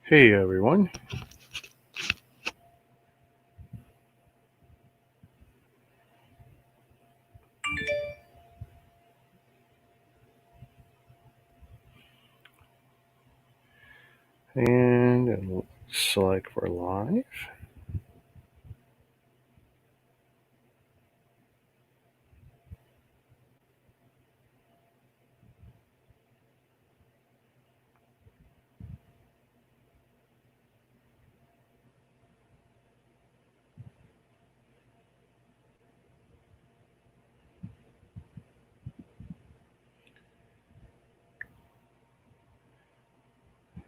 Hey everyone. And select for live.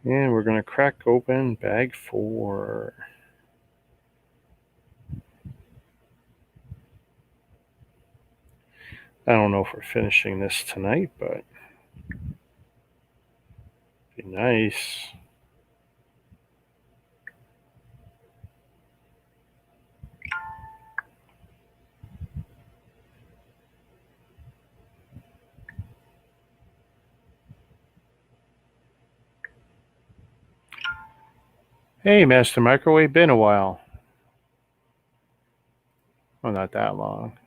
And we're going to crack open bag 4. I don't know if we're finishing this tonight, but it'd be nice. Hey, Master Microwave, been a while. Well, not that long.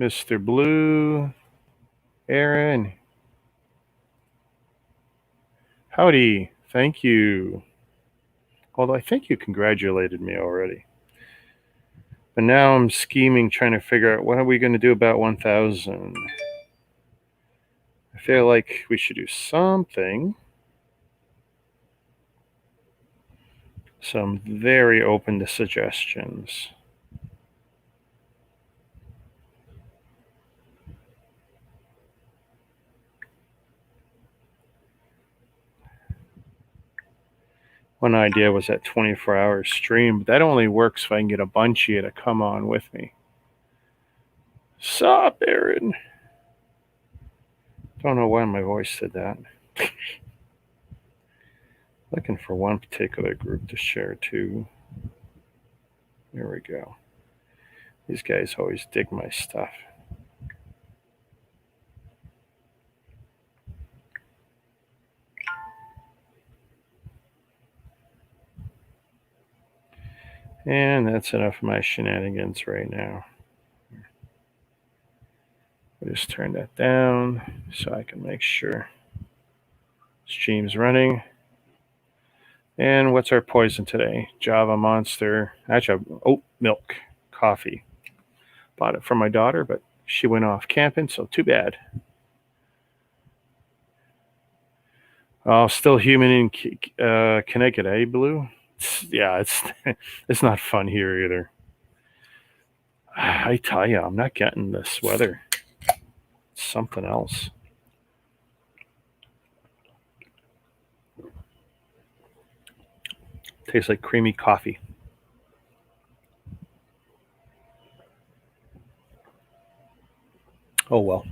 Mr. Blue, Aaron. Howdy, thank you. Although I think you congratulated me already. But now I'm scheming, trying to figure out what are we going to do about 1,000. I feel like we should do something. So I'm very open to suggestions. One idea was that 24-hour stream, but that only works if I can get a bunch of you to come on with me. Sup, Aaron? Don't know why my voice said that. Looking for one particular group to share to. There we go. These guys always dig my stuff. And that's enough of my shenanigans right now. I'll just turn that down so I can make sure stream's running. And what's our poison today? Java Monster. Actually, oat milk coffee. Bought it for my daughter, but she went off camping, so too bad. Oh, still human in Connecticut, eh, Blue? It's not fun here either. I tell you, I'm not getting this weather. It's something else. Tastes like creamy coffee. Oh well.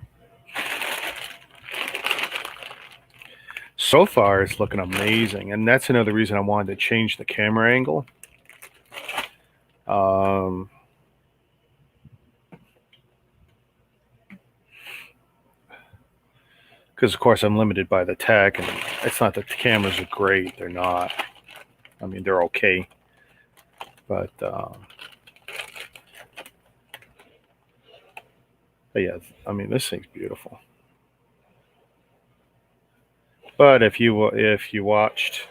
So far, it's looking amazing, and that's another reason I wanted to change the camera angle. Because of course I'm limited by the tech, and it's not that the cameras are great. They're not. I mean, they're okay, but yeah, I mean, this thing's beautiful. But if you watched,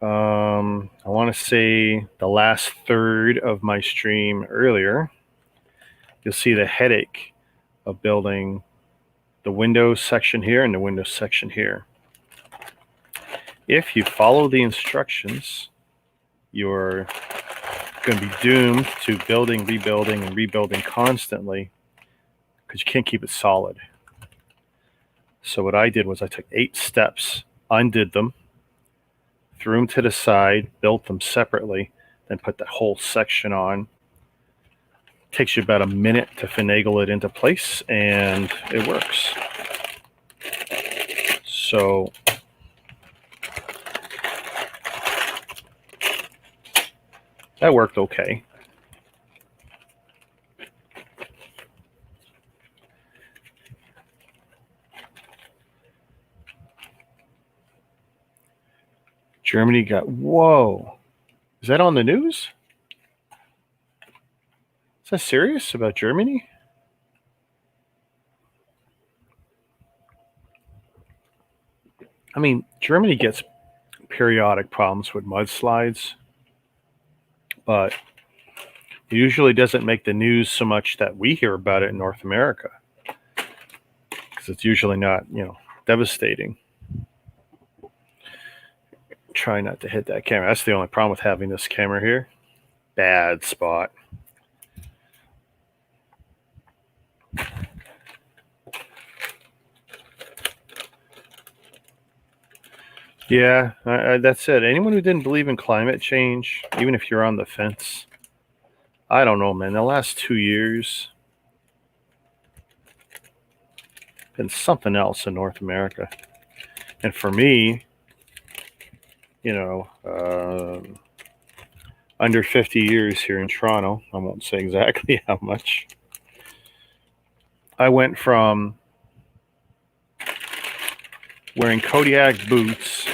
I want to say the last third of my stream earlier, you'll see the headache of building the Windows section here and the Windows section here. If you follow the instructions, you're going to be doomed to building, rebuilding, and rebuilding constantly because you can't keep it solid. So what I did was I took 8 steps, undid them, threw them to the side, built them separately, then put the whole section on. Takes you about a minute to finagle it into place, and it works. So that worked okay. Germany got, whoa. Is that on the news? Is that serious about Germany? I mean, Germany gets periodic problems with mudslides, but it usually doesn't make the news so much that we hear about it in North America, because it's usually not, devastating. Try not to hit that camera. That's the only problem with having this camera here. Bad spot. Yeah, that's it. Anyone who didn't believe in climate change, even if you're on the fence, I don't know, man. The last 2 years been something else in North America. And for me, under 50 years here in Toronto, I won't say exactly how much. I went from wearing Kodiak boots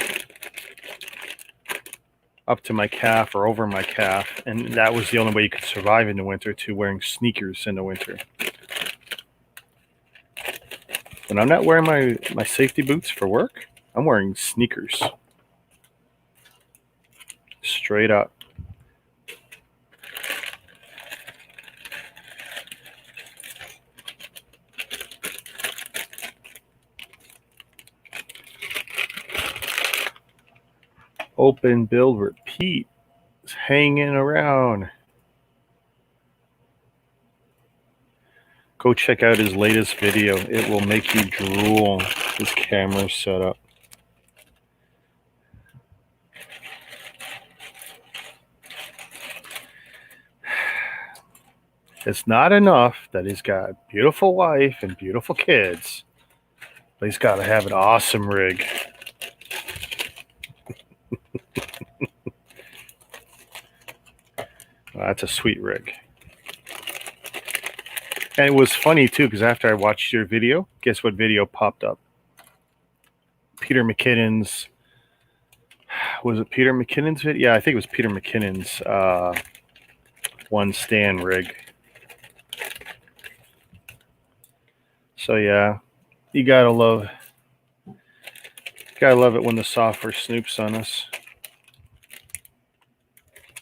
up to my calf or over my calf, and that was the only way you could survive in the winter, to wearing sneakers in the winter. When I'm not wearing my safety boots for work, I'm wearing sneakers. Straight up. Open, build, repeat. It's hanging around. Go check out his latest video. It will make you drool. His camera setup. It's not enough that he's got a beautiful wife and beautiful kids, but he's got to have an awesome rig. Well, that's a sweet rig. And it was funny too, because after I watched your video, guess what video popped up? Peter McKinnon's. Was it Peter McKinnon's video? Yeah, I think it was Peter McKinnon's one stand rig. So yeah, you gotta love it when the software snoops on us.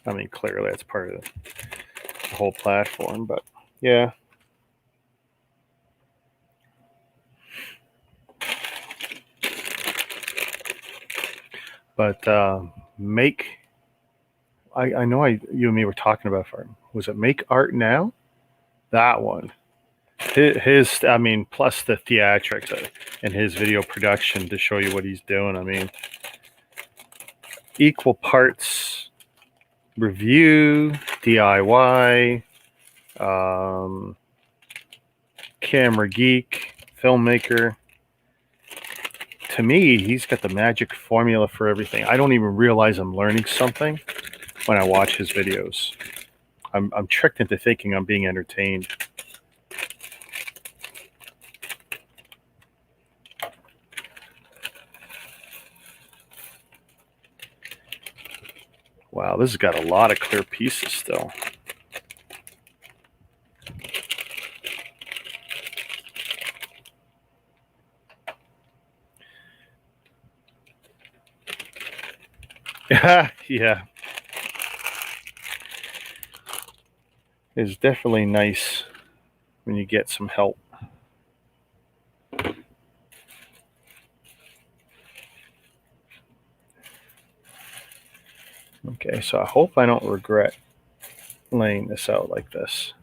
I mean, clearly that's part of the whole platform, but yeah. But I know you and me were talking about, was it Make Art Now? That one. His I mean, plus the theatrics and his video production to show you what he's doing. I mean, equal parts review, DIY, camera geek, filmmaker. To me, he's got the magic formula for everything. I don't even realize I'm learning something when I watch his videos. I'm tricked into thinking I'm being entertained. Wow, this has got a lot of clear pieces still. Yeah. It's definitely nice when you get some help. Okay, so I hope I don't regret laying this out like this.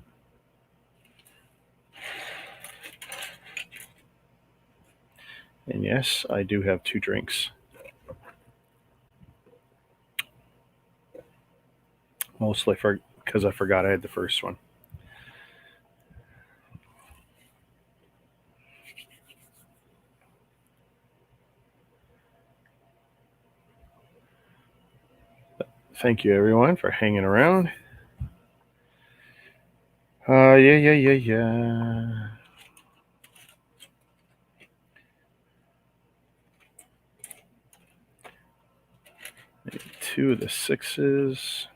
And yes, I do have 2 drinks. Mostly because I forgot I had the first one. Thank you, everyone, for hanging around. Yeah. 2 of the 6s.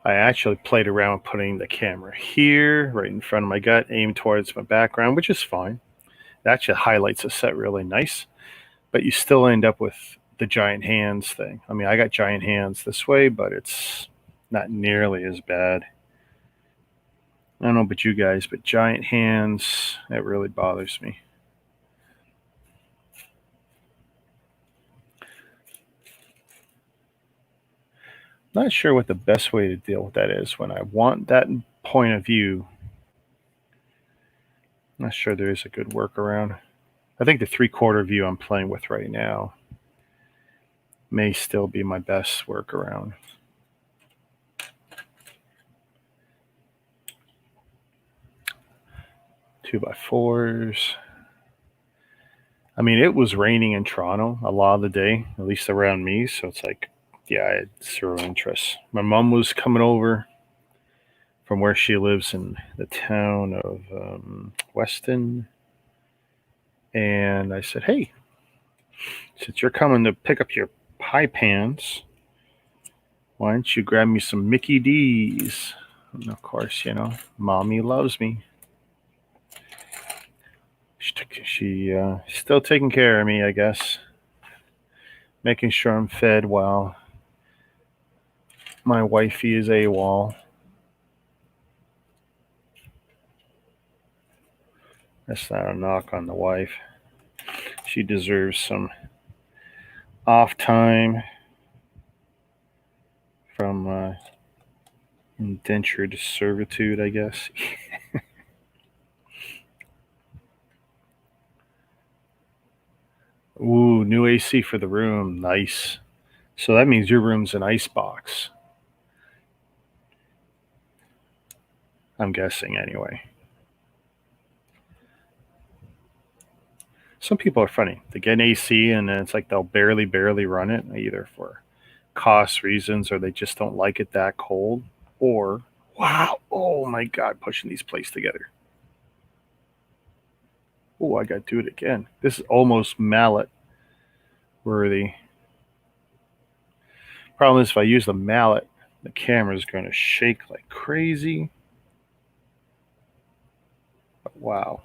I actually played around with putting the camera here, right in front of my gut, aimed towards my background, which is fine. It actually highlights the set really nice, but you still end up with the giant hands thing. I mean, I got giant hands this way, but it's not nearly as bad. I don't know about you guys, but giant hands, that really bothers me. Not sure what the best way to deal with that is when I want that point of view. Not sure there is a good workaround. I think the 3/4 view I'm playing with right now may still be my best workaround. Two by fours. I mean, it was raining in Toronto a lot of the day, at least around me. So it's like, yeah, I had zero interest. My mom was coming over from where she lives in the town of Weston. And I said, hey, since you're coming to pick up your pie pans, why don't you grab me some Mickey D's? And of course, you know, mommy loves me. She's still taking care of me, I guess. Making sure I'm fed while my wifey is AWOL. That's not a knock on the wife. She deserves some off time from indentured servitude, I guess. Ooh, new AC for the room. Nice. So that means your room's an ice box. I'm guessing anyway. Some people are funny. They get an AC and then it's like they'll barely run it, either for cost reasons or they just don't like it that cold. Or, wow, oh my God, pushing these plates together. Oh, I got to do it again. This is almost mallet worthy. Problem is, if I use the mallet, the camera is going to shake like crazy. But wow.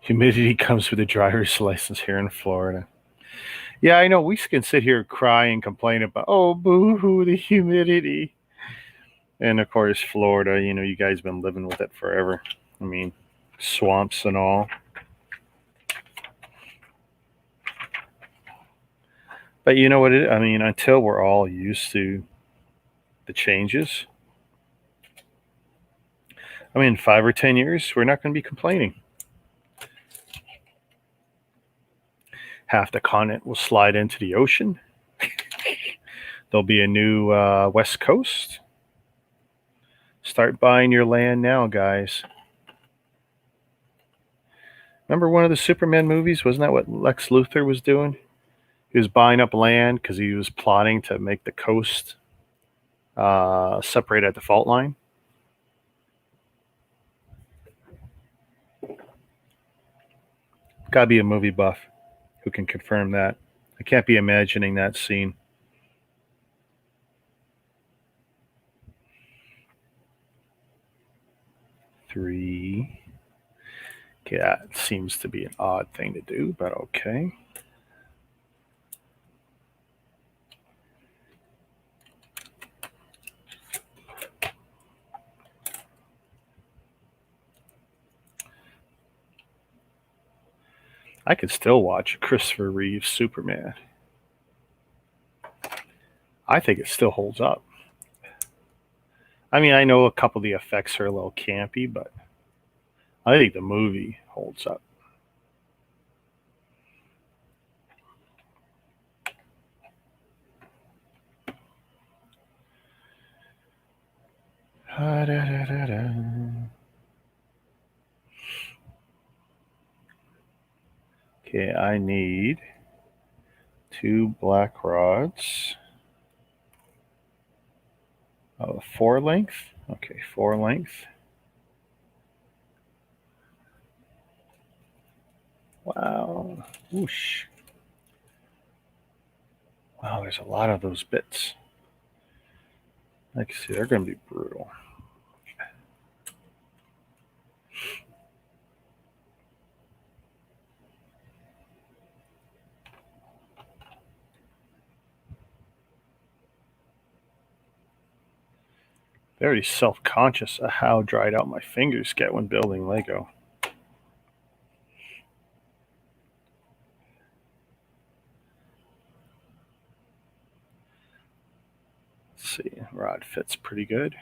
Humidity comes with a driver's license here in Florida. Yeah, I know. We can sit here and cry and complain about, oh, boo hoo, the humidity. And of course, Florida, you know, you guys have been living with it forever. I mean, swamps and all. But you know what? I mean, until we're all used to the changes, I mean, 5 or 10 years, we're not going to be complaining. Half the continent will slide into the ocean. There'll be a new West Coast. Start buying your land now, guys. Remember one of the Superman movies? Wasn't that what Lex Luthor was doing? He was buying up land because he was plotting to make the coast separate at the fault line. Gotta be a movie buff who can confirm that. I can't be imagining that scene. Three. Okay, that seems to be an odd thing to do, but okay. I could still watch Christopher Reeve Superman. I think it still holds up. I mean, I know a couple of the effects are a little campy, but I think the movie holds up. Okay, I need 2 black rods. 4 length. Okay, 4 length. Oh, whoosh. Wow, there's a lot of those bits. I can see they're going to be brutal. Very self-conscious of how dried out my fingers get when building Lego. Let's see, rod fits pretty good.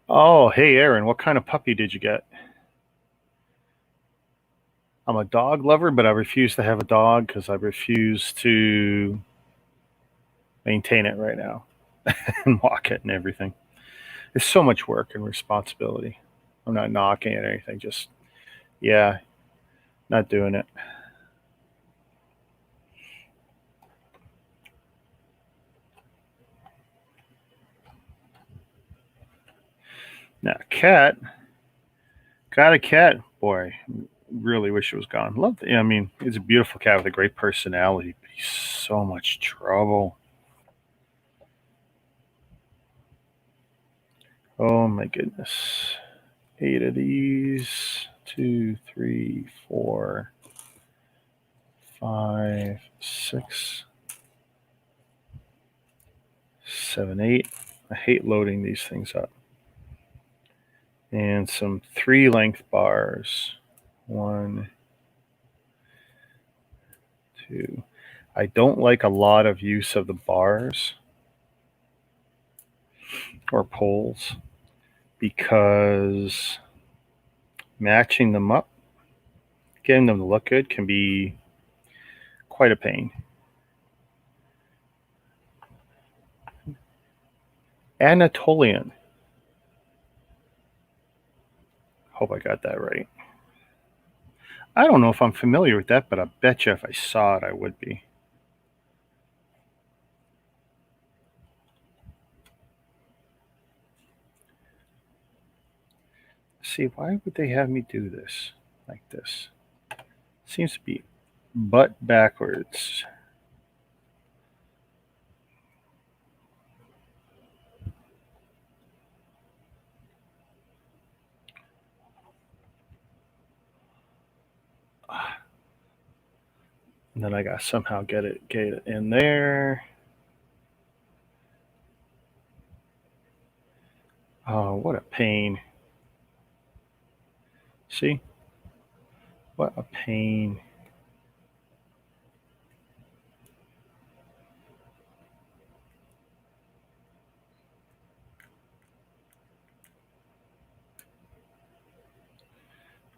Oh, hey, Aaron, what kind of puppy did you get? I'm a dog lover, but I refuse to have a dog because I refuse to maintain it right now and walk it and everything. It's so much work and responsibility. I'm not knocking it or anything, just, yeah, not doing it. Now, cat, got a cat. Boy, really wish it was gone. Love it. I mean, he's a beautiful cat with a great personality, but he's so much trouble. Oh my goodness. 8 of these. 2, 3, 4, 5, 6, 7, 8. I hate loading these things up. And some 3 length bars. 1, 2. I don't like a lot of use of the bars or poles because matching them up, getting them to look good can be quite a pain. Anatolian. Hope I got that right. I don't know if I'm familiar with that, but I bet you if I saw it, I would be. See, why would they have me do this like this? Seems to be butt backwards. And then I got to somehow get it in there. Oh, what a pain. See? What a pain.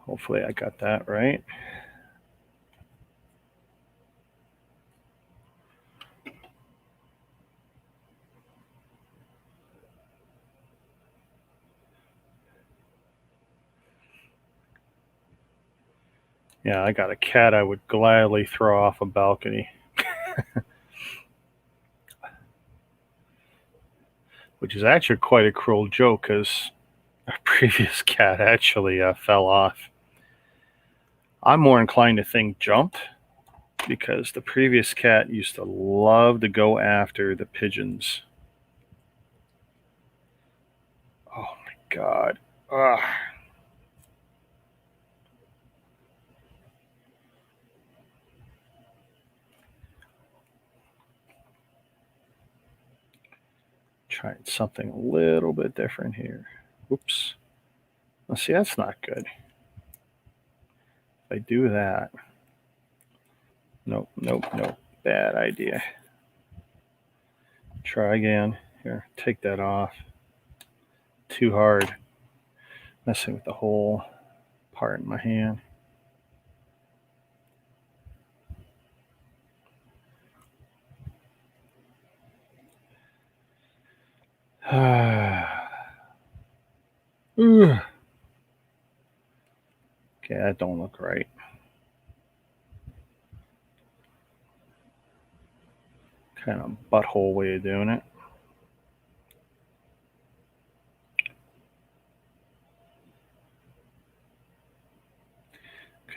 Hopefully I got that right. Yeah, I got a cat I would gladly throw off a balcony. Which is actually quite a cruel joke because our previous cat actually fell off. I'm more inclined to think jumped because the previous cat used to love to go after the pigeons. Oh my God. Ugh. Trying something a little bit different here. Oops. Let's see, that's not good. If I do that. Nope, nope, nope. Bad idea. Try again. Here, take that off. Too hard. Messing with the whole part in my hand. Okay, that don't look right. Kind of butthole way of doing it.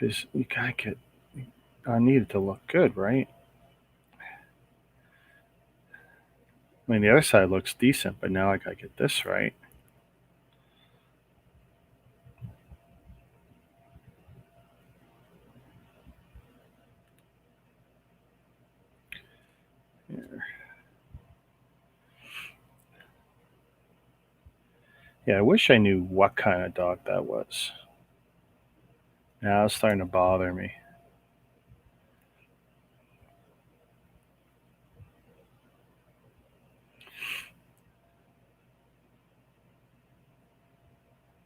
because you gotta get. I need it to look good, right? I mean, the other side looks decent, but now I gotta get this right. Here. Yeah, I wish I knew what kind of dog that was. Now it's starting to bother me.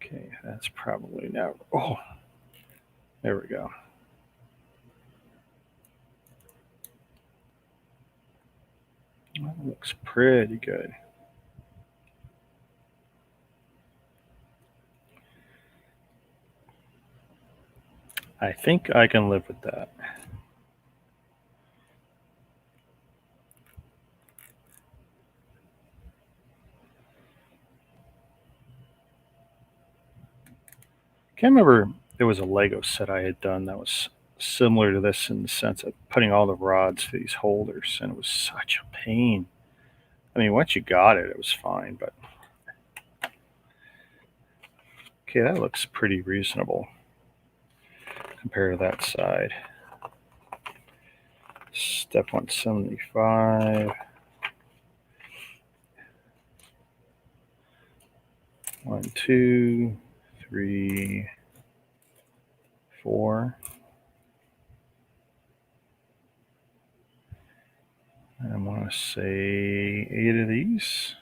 Okay, that's probably now. Oh, there we go. That looks pretty good. I think I can live with that. Can't remember. There was a Lego set I had done that was similar to this in the sense of putting all the rods for these holders, and it was such a pain. I mean, once you got it, it was fine, but okay, that looks pretty reasonable compared to that side. Step 175. 1, 2, 3, 4. I want to say 8 of these.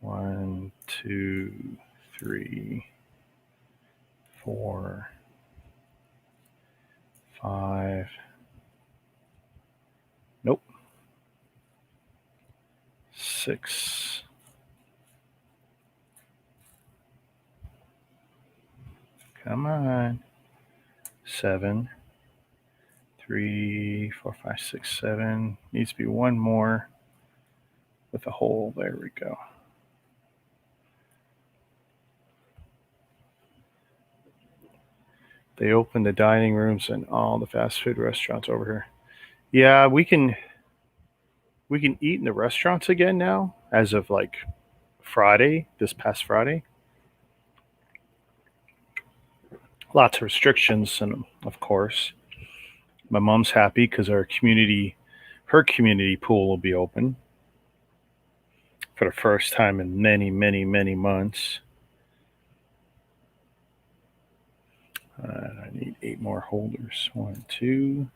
1, 2, 3, 4, 5. Nope. 6. Come on. 7. 3, 4, 5, 6, 7. Needs to be one more with a hole. There we go. They opened the dining rooms and all the fast food restaurants over here. Yeah, we can eat in the restaurants again now as of like Friday, this past Friday. Lots of restrictions, and of course, my mom's happy because her community pool will be open for the first time in many, many, many months. I need 8 more holders. 1, 2,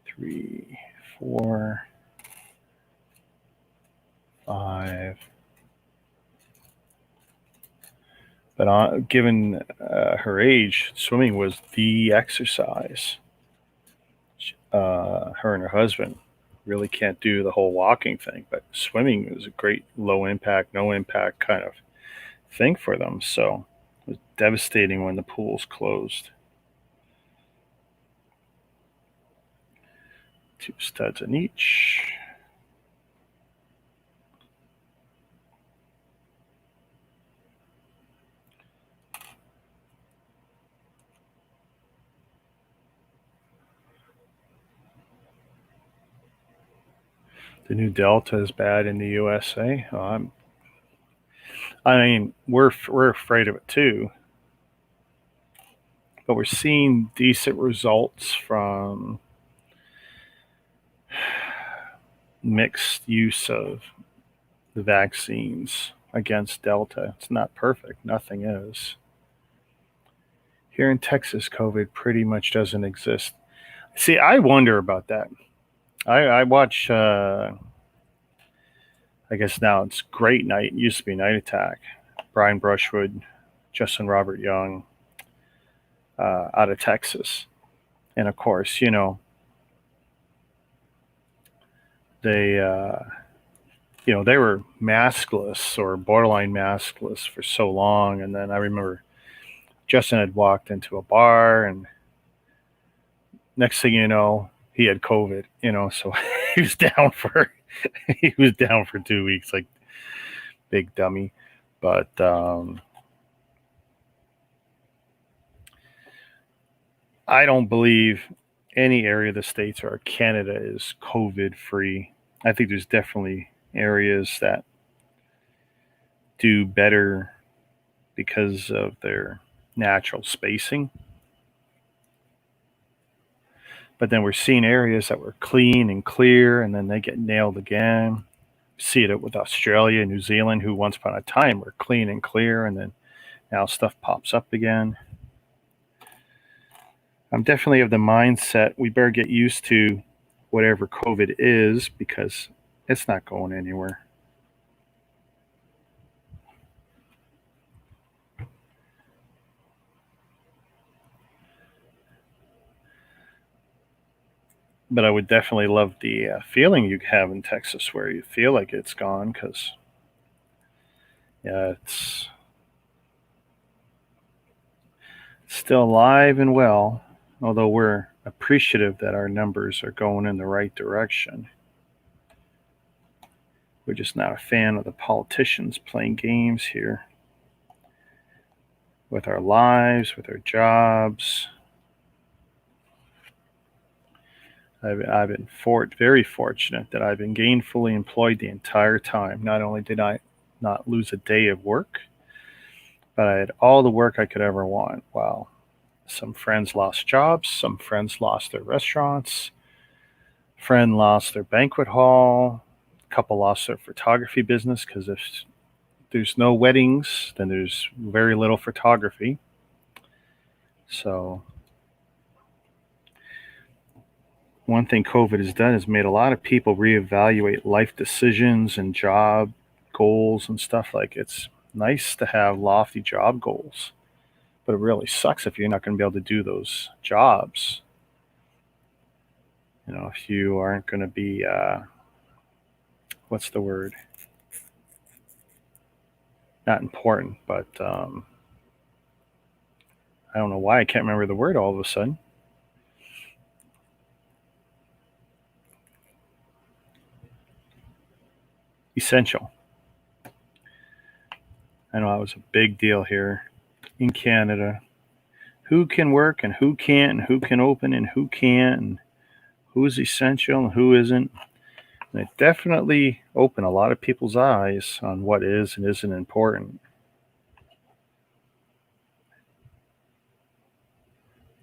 3, 4, 5. But given her age, swimming was the exercise. Her and her husband really can't do the whole walking thing, but swimming is a great low impact, no impact kind of thing for them. So it was devastating when the pools closed. 2 studs in each. The new Delta is bad in the USA. I mean, we're afraid of it too, but we're seeing decent results from mixed use of the vaccines against Delta. It's not perfect. Nothing is. Here in Texas, COVID pretty much doesn't exist. See, I wonder about that. I watch. I guess now it's Great Night. It used to be Night Attack. Brian Brushwood, Justin Robert Young, out of Texas, and of course, they they were maskless or borderline maskless for so long, and then I remember Justin had walked into a bar, and next thing you know, he had COVID. So he was down for 2 weeks, like big dummy. But I don't believe any area of the States or Canada is COVID free. I think there's definitely areas that do better because of their natural spacing. But then we're seeing areas that were clean and clear, and then they get nailed again. See it with Australia, New Zealand, who once upon a time were clean and clear, and then now stuff pops up again. I'm definitely of the mindset we better get used to whatever COVID is because it's not going anywhere. But I would definitely love the feeling you have in Texas where you feel like it's gone because, yeah, it's still alive and well, although we're appreciative that our numbers are going in the right direction. We're just not a fan of the politicians playing games here with our lives, with our jobs. I've been very fortunate that I've been gainfully employed the entire time. Not only did I not lose a day of work, but I had all the work I could ever want. Wow. Some friends lost jobs, some friends lost their restaurants, friend lost their banquet hall, a couple lost their photography business because if there's no weddings, then there's very little photography. So one thing COVID has done is made a lot of people reevaluate life decisions and job goals and stuff. Like it's nice to have lofty job goals, but it really sucks if you're not going to be able to do those jobs. You know, if you aren't going to be, what's the word? Not important, but I don't know why I can't remember the word all of a sudden. Essential. I know that was a big deal here in Canada. Who can work and who can't, and who can open and who can't, and who's essential and who isn't. And it definitely opened a lot of people's eyes on what is and isn't important.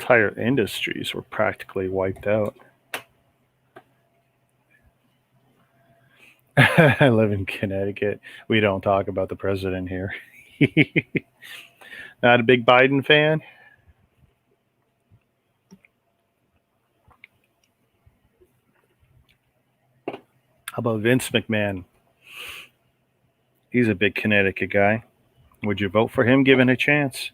Entire industries were practically wiped out. I live in Connecticut. We don't talk about the president here. Not a big Biden fan. How about Vince McMahon? He's a big Connecticut guy. Would you vote for him given a chance?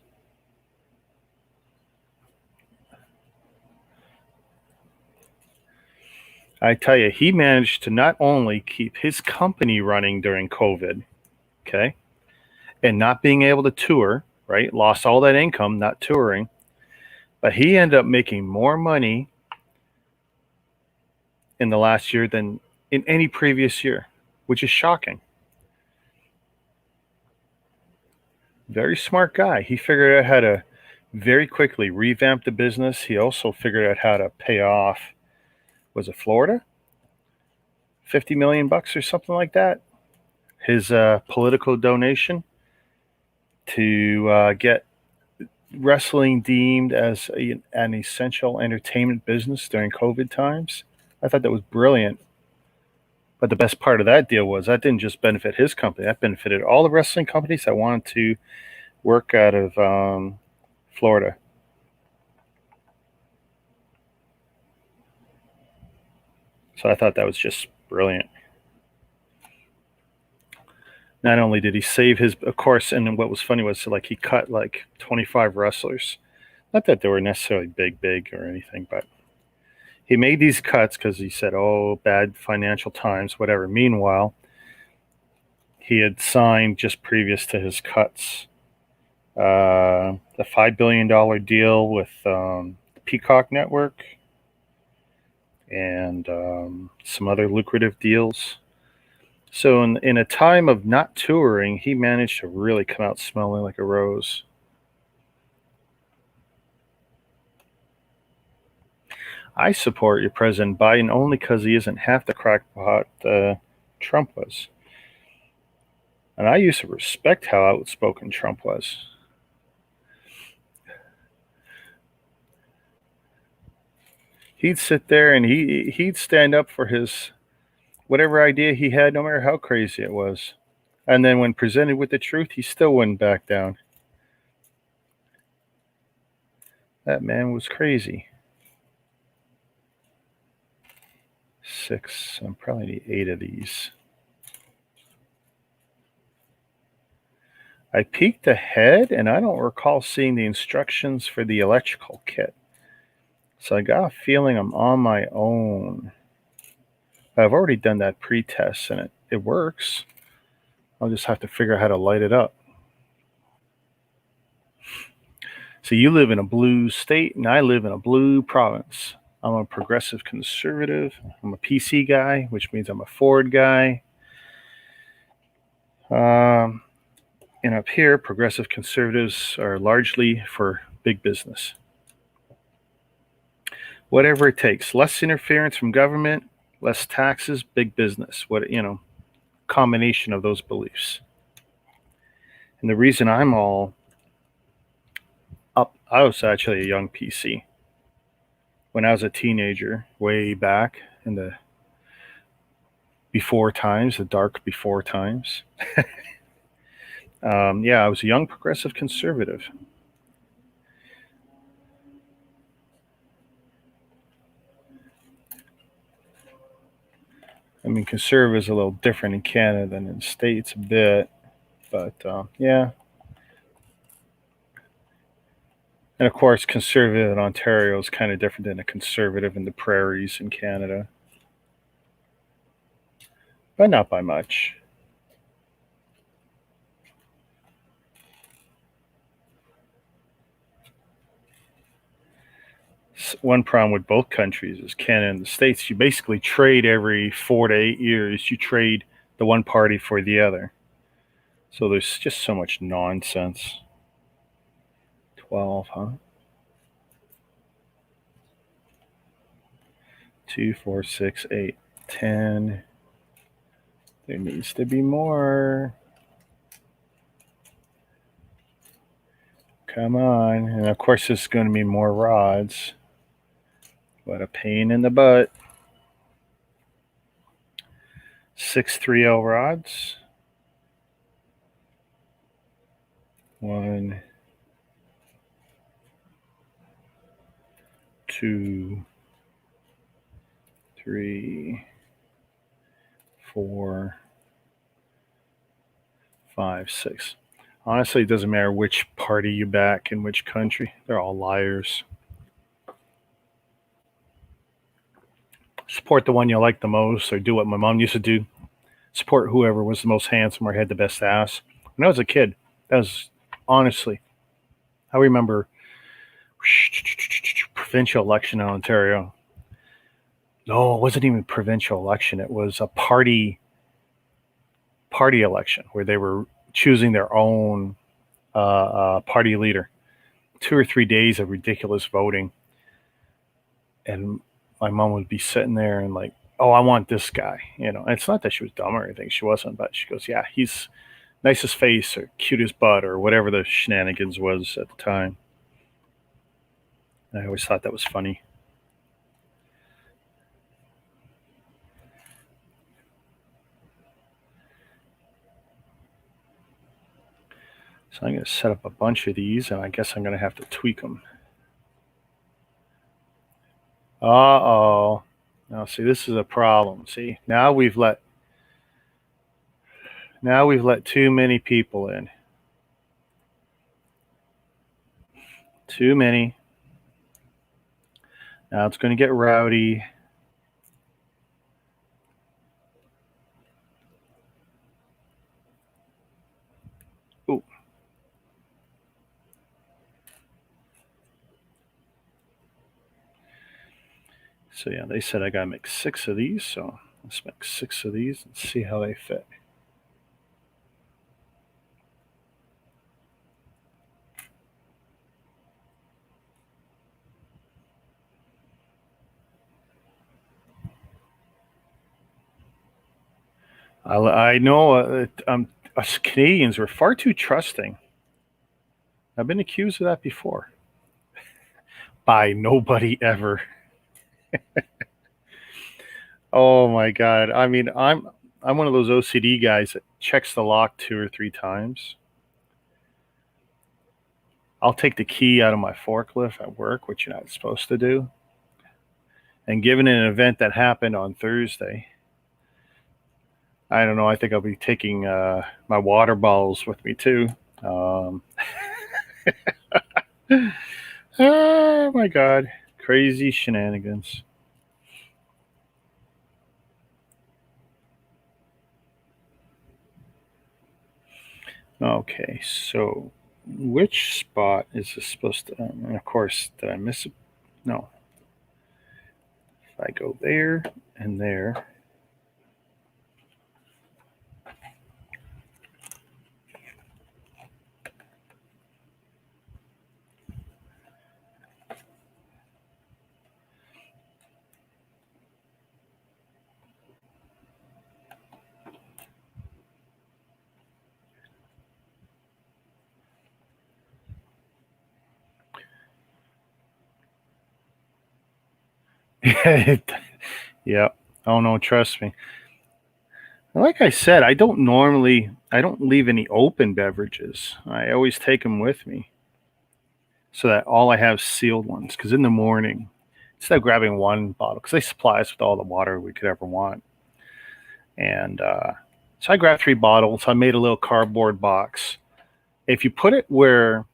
I tell you, he managed to not only keep his company running during COVID, okay, and not being able to tour, right? Lost all that income not touring, but he ended up making more money in the last year than in any previous year, which is shocking. Very smart guy. He figured out how to very quickly revamp the business. He also figured out how to pay off, was it Florida? 50 million bucks or something like that. His political donation to get wrestling deemed as an essential entertainment business during COVID times. I thought that was brilliant. But the best part of that deal was that didn't just benefit his company, that benefited all the wrestling companies that wanted to work out of Florida. So I thought that was just brilliant. Not only did he save his, of course, and what was funny was like he cut like 25 wrestlers. Not that they were necessarily big or anything, but he made these cuts because he said, oh, bad financial times, whatever. Meanwhile, he had signed just previous to his cuts a $5 billion deal with the Peacock Network and some other lucrative deals. So in a time of not touring, he managed to really come out smelling like a rose. I support your President Biden only because he isn't half the crackpot Trump was. And I used to respect how outspoken Trump was. He'd sit there and he'd stand up for his whatever idea he had, no matter how crazy it was. And then when presented with the truth, he still wouldn't back down. That man was crazy. 6. I probably need 8 of these. I peeked ahead and I don't recall seeing the instructions for the electrical kit. So I got a feeling I'm on my own. I've already done that pre-test and it works. I'll just have to figure out how to light it up. So you live in a blue state and I live in a blue province. I'm a progressive conservative. I'm a PC guy, which means I'm a Ford guy. And up here, progressive conservatives are largely for big business. Whatever it takes. Less interference from government, less taxes, big business. Combination of those beliefs. And the reason I'm all up, I was actually a young PC. When I was a teenager, way back in the before times, the dark before times. I was a young progressive conservative. I mean, conservative is a little different in Canada than in the States a bit, but yeah. And of course, conservative in Ontario is kind of different than a conservative in the prairies in Canada, but not by much. One problem with both countries is Canada and the States. You basically trade every 4 to 8 years. You trade the one party for the other. So there's just so much nonsense. 12, huh? 2, 4, 6, 8, 10. There needs to be more. Come on. And of course, there's going to be more rods. What a pain in the butt. 6 3L rods. 1, 2, 3, 4, 5, 6. Honestly, it doesn't matter which party you back in which country. They're all liars. Support the one you like the most, or do what my mom used to do. Support whoever was the most handsome or had the best ass. When I was a kid, that was honestly, I remember provincial election in Ontario. No, it wasn't even provincial election. It was a party election where they were choosing their own party leader. 2 or 3 days of ridiculous voting, and my mom would be sitting there and like, oh, I want this guy. And it's not that she was dumb or anything. She wasn't, but she goes, yeah, he's nicest face or cutest butt or whatever the shenanigans was at the time. And I always thought that was funny. So I'm going to set up a bunch of these, and I guess I'm going to have to tweak them. Uh-oh. Now, see, this is a problem. See, now we've let too many people in. Too many. Now it's going to get rowdy. Ooh. So yeah, they said I got to make 6 of these, so let's make 6 of these and see how they fit. I know us Canadians are far too trusting. I've been accused of that before. By nobody ever. Oh my god. I mean, I'm one of those OCD guys that checks the lock 2 or 3 times. I'll take the key out of my forklift at work, which you're not supposed to do. And given an event that happened on Thursday, I don't know. I think I'll be taking my water bottles with me too. Um, oh my god, crazy shenanigans. Okay, so which spot is this supposed to? And of course, did I miss it? No. If I go there and there. Yeah. Oh no, trust me. Like I said, I don't leave any open beverages. I always take them with me so that all I have is sealed ones. Because in the morning, instead of grabbing one bottle, because they supply us with all the water we could ever want, and so I grabbed 3 bottles. I made a little cardboard box. If you put it where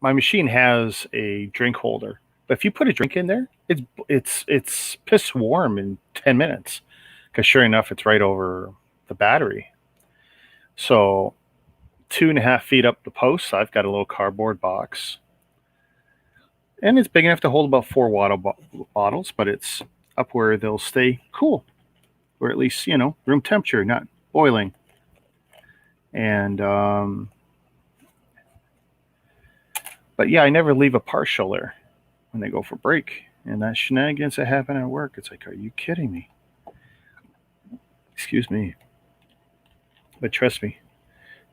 my machine has a drink holder, but if you put a drink in there, it's piss warm in 10 minutes. Because sure enough, it's right over the battery. So 2.5 feet up the post, I've got a little cardboard box, and it's big enough to hold about 4 water bottles, but it's up where they'll stay cool, or at least room temperature, not boiling. And but yeah, I never leave a partial there when they go for break. And that shenanigans that happen at work, it's like, are you kidding me? Excuse me. But trust me,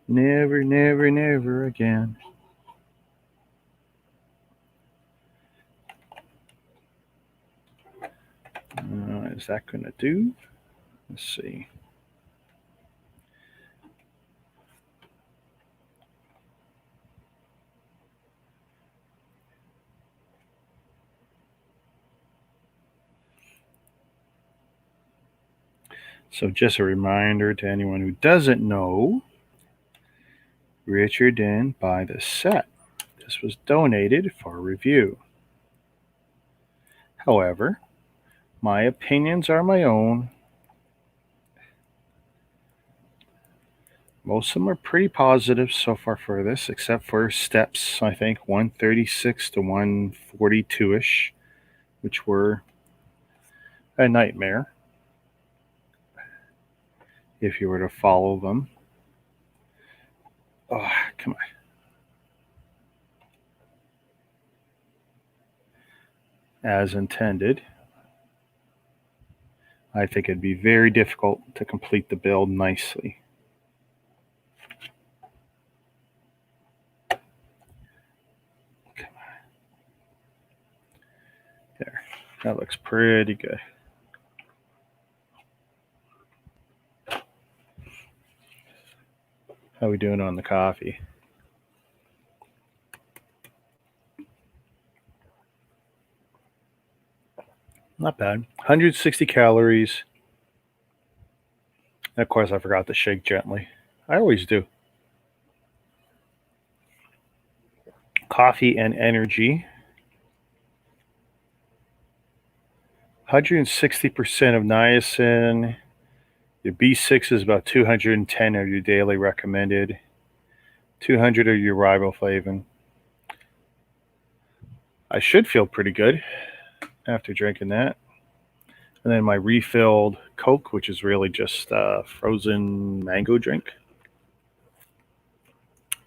never, never, never again. Is that going to do? Let's see. So just a reminder to anyone who doesn't know, Richard didn't buy the set. This was donated for review. However, my opinions are my own. Most of them are pretty positive so far for this, except for steps, I think 136 to 142-ish, which were a nightmare if you were to follow them. Oh, come on. As intended. I think it'd be very difficult to complete the build nicely. Come on. There. That looks pretty good. How we doing on the coffee? Not bad. 160 calories. And of course, I forgot to shake gently. I always do. Coffee and energy. 160% of niacin. Your B6 is about 210 of your daily recommended. 200 of your riboflavin. I should feel pretty good after drinking that. And then my refilled Coke, which is really just frozen mango drink.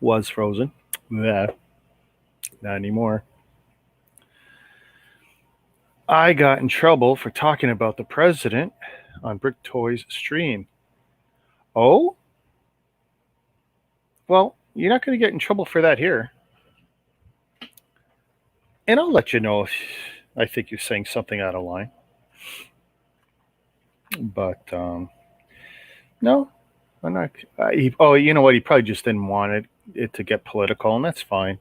Was frozen. Yeah, not anymore. I got in trouble for talking about the president on Brick Toys stream. Oh? Well, you're not going to get in trouble for that here. And I'll let you know if I think you're saying something out of line. But no, I'm not. You know what? He probably just didn't want it to get political, and that's fine.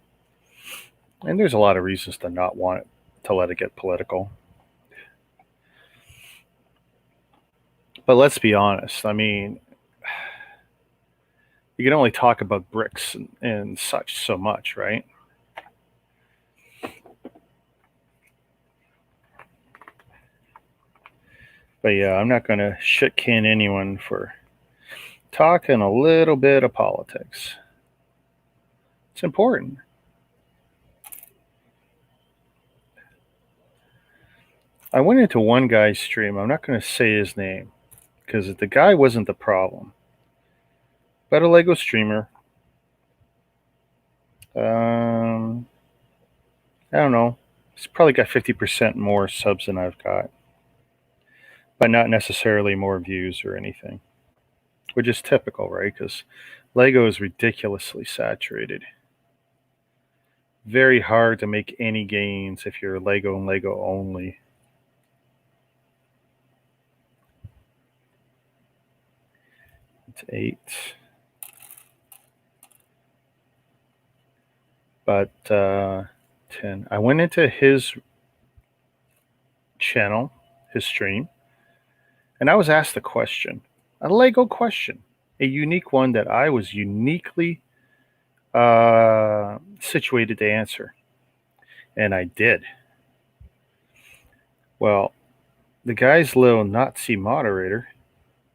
And there's a lot of reasons to not want it to let it get political. But let's be honest. I mean, you can only talk about bricks and such so much, right? But yeah, I'm not going to shit can anyone for talking a little bit of politics. It's important. I went into one guy's stream. I'm not going to say his name because the guy wasn't the problem, but a Lego streamer. I don't know. He's probably got 50% more subs than I've got, but not necessarily more views or anything, which is typical, right? Because Lego is ridiculously saturated. Very hard to make any gains if you're Lego and Lego only. It's 8. But 10. I went into his channel, his stream, and I was asked a question, a Lego question, a unique one that I was uniquely situated to answer. And I did. Well, the guy's little Nazi moderator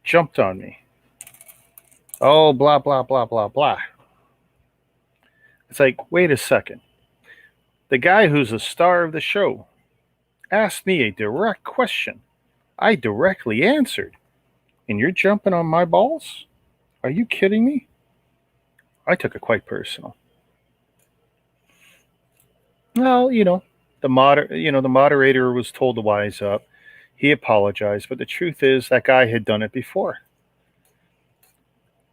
jumped on me. Oh, blah, blah, blah, blah, blah. It's like, wait a second. The guy who's the star of the show asked me a direct question. I directly answered. And you're jumping on my balls? Are you kidding me? I took it quite personal. Well, the moderator was told to wise up. He apologized, but the truth is that guy had done it before.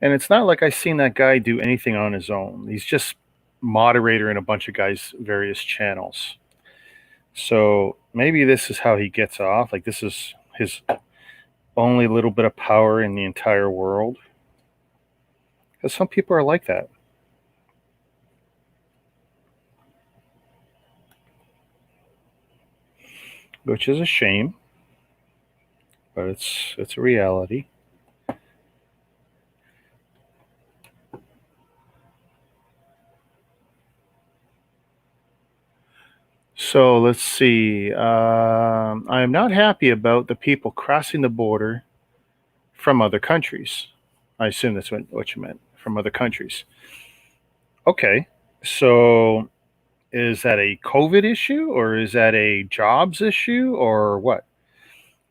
And it's not like I seen that guy do anything on his own. He's just moderator in a bunch of guys' various channels. So maybe this is how he gets off. Like this is his only little bit of power in the entire world. Because some people are like that. Which is a shame. But it's a reality. So let's see. I am not happy about the people crossing the border from other countries. I assume that's what you meant, from other countries. Okay, so is that a COVID issue or is that a jobs issue or what?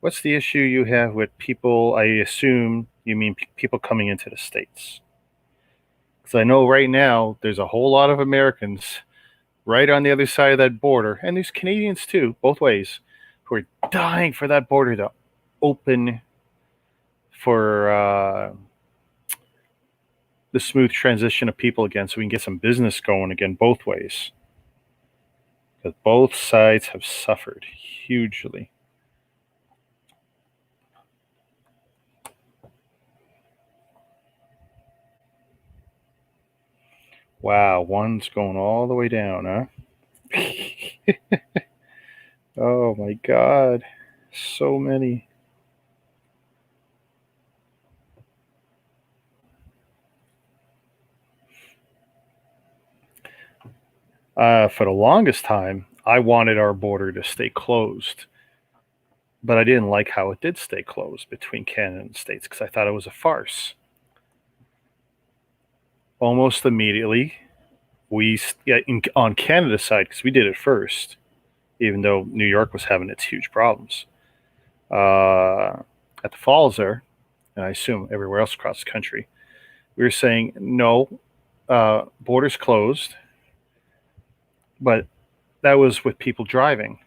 What's the issue you have with people? I assume you mean people coming into the States. Because I know right now there's a whole lot of Americans right on the other side of that border, and there's Canadians too, both ways, who are dying for that border to open for the smooth transition of people again, so we can get some business going again both ways. Because both sides have suffered hugely. Wow, one's going all the way down, huh? Oh my God, so many. For the longest time, I wanted our border to stay closed, but I didn't like how it did stay closed between Canada and the States because I thought it was a farce. Almost immediately, on Canada's side, because we did it first, even though New York was having its huge problems. At the falls there, and I assume everywhere else across the country, we were saying no, borders closed, but that was with people driving.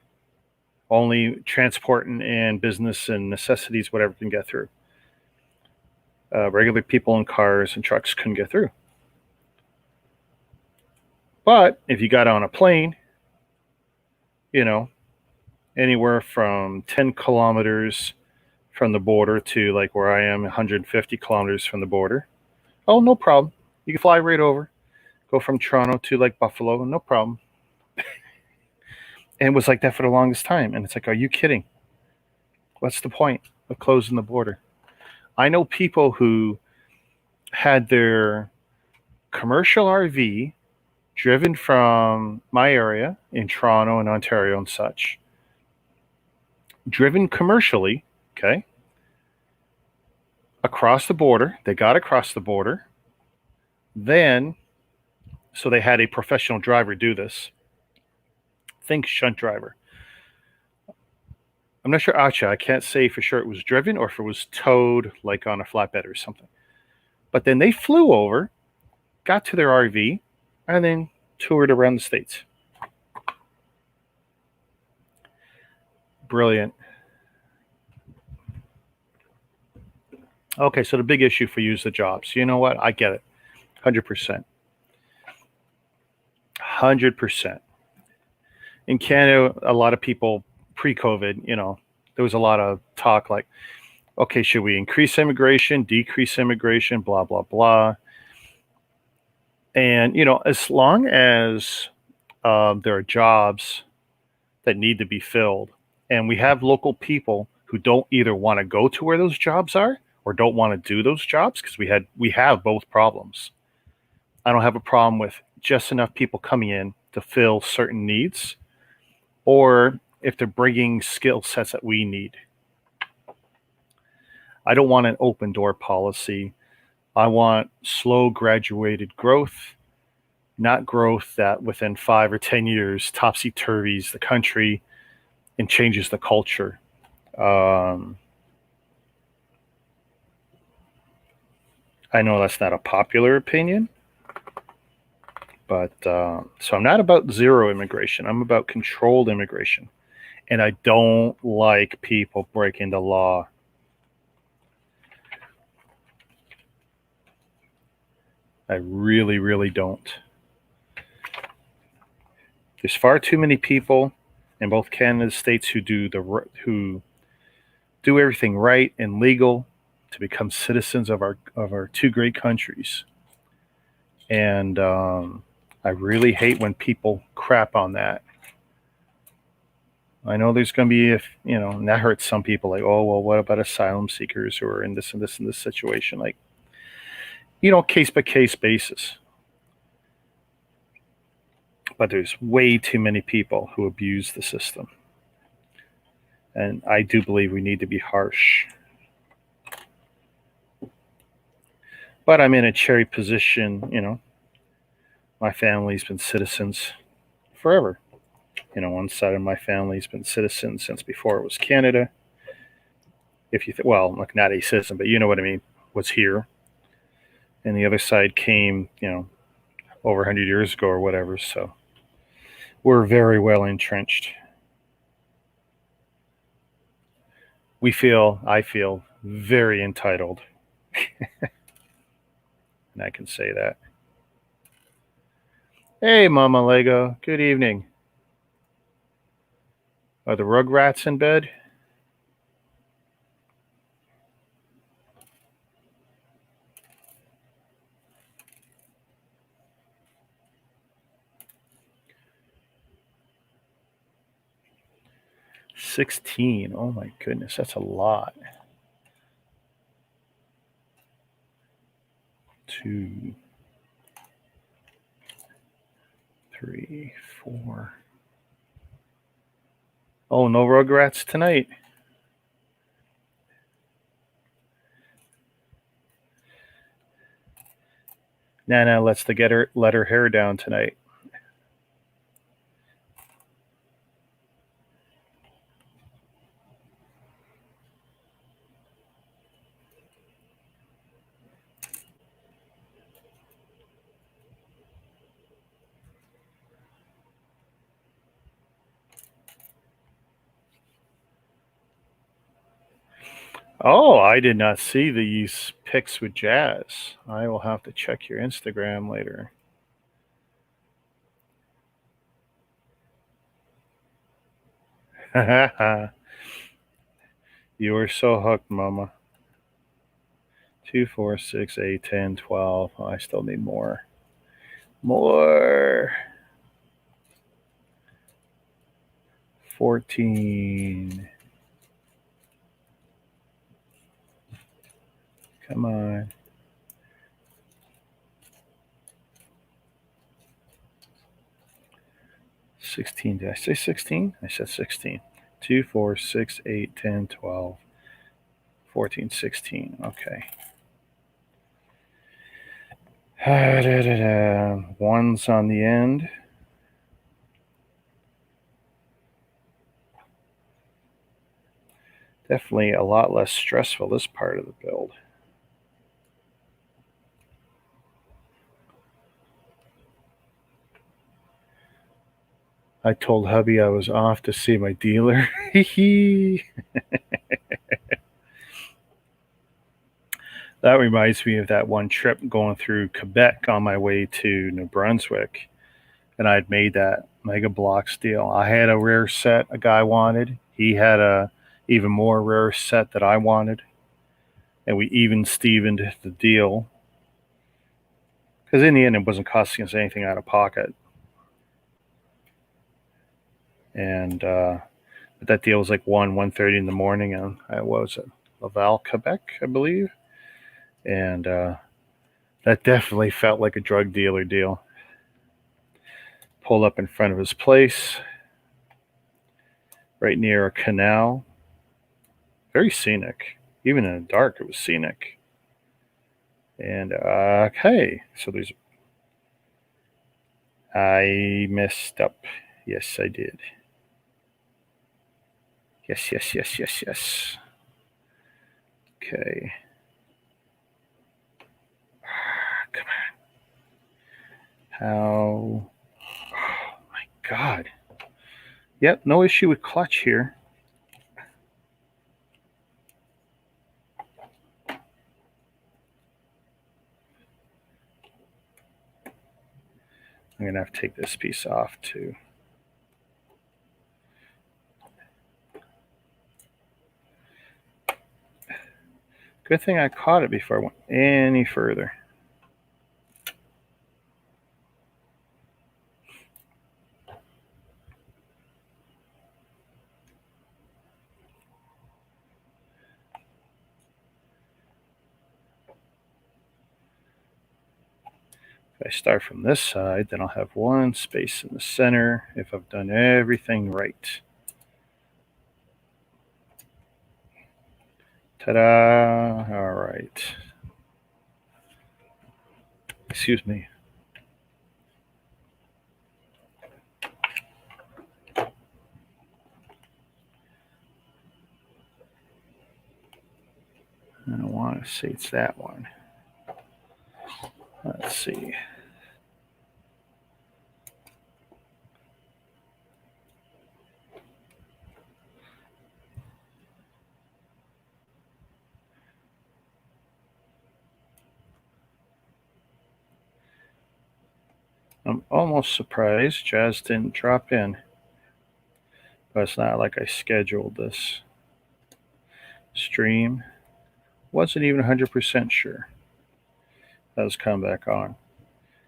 Only transporting and business and necessities, whatever can get through. Regular people in cars and trucks couldn't get through. But if you got on a plane, anywhere from 10 kilometers from the border to like where I am, 150 kilometers from the border, oh, no problem. You can fly right over, go from Toronto to like Buffalo, no problem. And it was like that for the longest time. And it's like, are you kidding? What's the point of closing the border? I know people who had their commercial RV driven from my area in Toronto and Ontario and such, driven commercially, okay, across the border. They got across the border. Then, so they had a professional driver do this. Think shunt driver. I'm not sure, actually, I can't say for sure it was driven or if it was towed like on a flatbed or something. But then they flew over, got to their RV, and then toured around the States. Brilliant. Okay, so the big issue for you is the jobs. You know what? I get it. 100%. 100%. In Canada, a lot of people pre-COVID, there was a lot of talk like, okay, should we increase immigration, decrease immigration, blah, blah, blah. And, as long as there are jobs that need to be filled, and we have local people who don't either want to go to where those jobs are or don't want to do those jobs, because we have both problems. I don't have a problem with just enough people coming in to fill certain needs, or if they're bringing skill sets that we need. I don't want an open door policy. I want slow graduated growth, not growth that within 5 or 10 years topsy-turvies the country and changes the culture. I know that's not a popular opinion, but so I'm not about zero immigration. I'm about controlled immigration. And I don't like people breaking the law. I really, really don't. There's far too many people in both Canada and the States who do everything right and legal to become citizens of our two great countries. And I really hate when people crap on that. I know there's going to be, and that hurts some people, like, oh, well, what about asylum seekers who are in this and this and this situation? Like, case by case basis. But there's way too many people who abuse the system. And I do believe we need to be harsh. But I'm in a cherry position, my family's been citizens forever. One side of my family's been citizens since before it was Canada. If you like not a citizen, but you know what I mean, was here. And the other side came, over 100 years ago or whatever. So we're very well entrenched. I feel very entitled. And I can say that. Hey, Mama Lego. Good evening. Are the Rugrats in bed? $16. Oh my goodness, that's a lot. 2, 3, 4. Oh, no Rugrats tonight. Nana let her hair down tonight. Oh, I did not see these pics with Jazz. I will have to check your Instagram later. You were so hooked, Mama. 2, 4, 6, 8, 10, 12. Oh, I still need more. More. 14. Come on. 16. Did I say 16? I said 16. 2, 4, 6, 8, 10, 12, 14, 16. Okay. Ones on the end. Definitely a lot less stressful, this part of the build. I told hubby I was off to see my dealer. That reminds me of that one trip going through Quebec on my way to New Brunswick. And I'd made that Mega Blocks deal. I had a rare set a guy wanted. He had a even more rare set that I wanted. And we even Stevened the deal. Because in the end, it wasn't costing us anything out of pocket. And but that deal was like 1:30 in the morning, and what was it? Laval, Quebec, I believe. And that definitely felt like a drug dealer deal. Pulled up in front of his place, right near a canal. Very scenic. Even in the dark, it was scenic. And okay, so there's. I messed up. Yes, I did. Yes, yes, yes, yes, yes. Okay. Come on. How? Oh my God. Yep, no issue with clutch here. I'm going to have to take this piece off too. Good thing I caught it before I went any further. If I start from this side, then I'll have one space in the center if I've done everything right. Ta-da! All right. Excuse me. I don't want to say it's that one. Let's see. I'm almost surprised Jazz didn't drop in. But it's not like I scheduled this stream. Wasn't even 100% sure that was coming back on.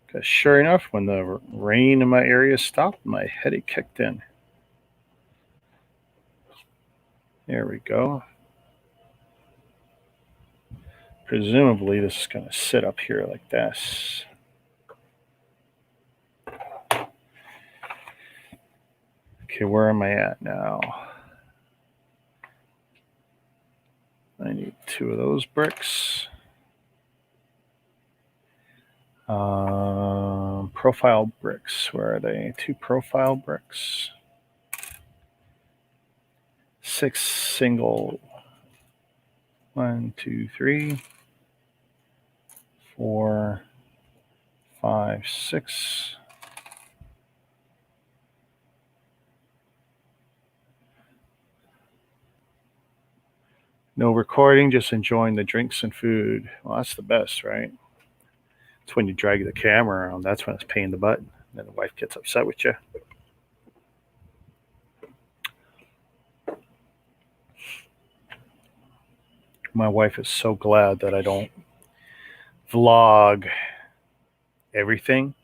Because sure enough, when the rain in my area stopped, my headache kicked in. There we go. Presumably, this is going to sit up here like this. Okay, where am I at now? I need 2 of those bricks. Profile bricks. Where are they? 2 profile bricks. 6 single. 1, 2, 3, 4, 5, 6. No recording, just enjoying the drinks and food. Well, that's the best, right? It's when you drag the camera around. That's when it's pain in the butt. Then the wife gets upset with you. My wife is so glad that I don't vlog everything.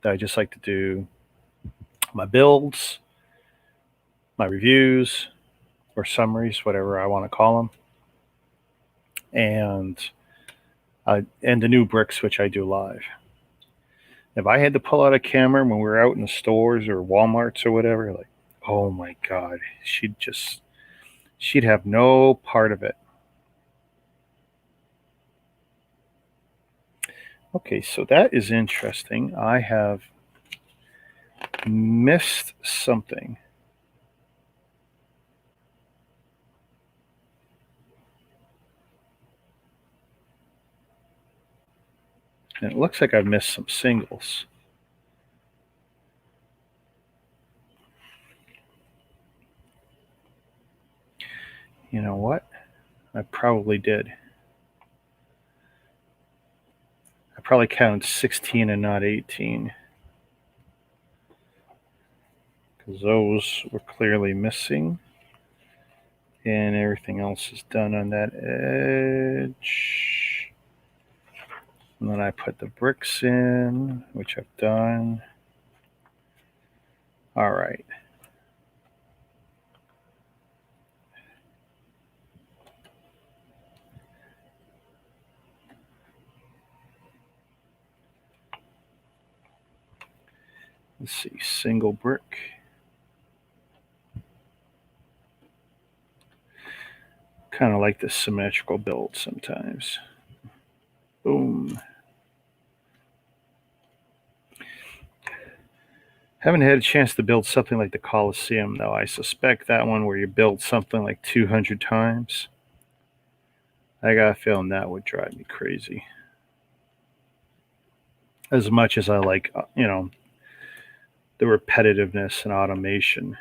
That I just like to do my builds, my reviews, or summaries, whatever I want to call them, and the new bricks, which I do live. If I had to pull out a camera when we were out in the stores or Walmarts or whatever, like, oh my God, she'd have no part of it. Okay, so that is interesting. I have missed something. And it looks like I've missed some singles. You know what? I probably did. I probably counted 16 and not 18. Because those were clearly missing. And everything else is done on that edge. And then I put the bricks in, which I've done. All right. Let's see, single brick. Kind of like the symmetrical build sometimes. Boom. Haven't had a chance to build something like the Coliseum, though. I suspect that one where you build something like 200 times, I got a feeling that would drive me crazy. As much as I like, the repetitiveness and automation,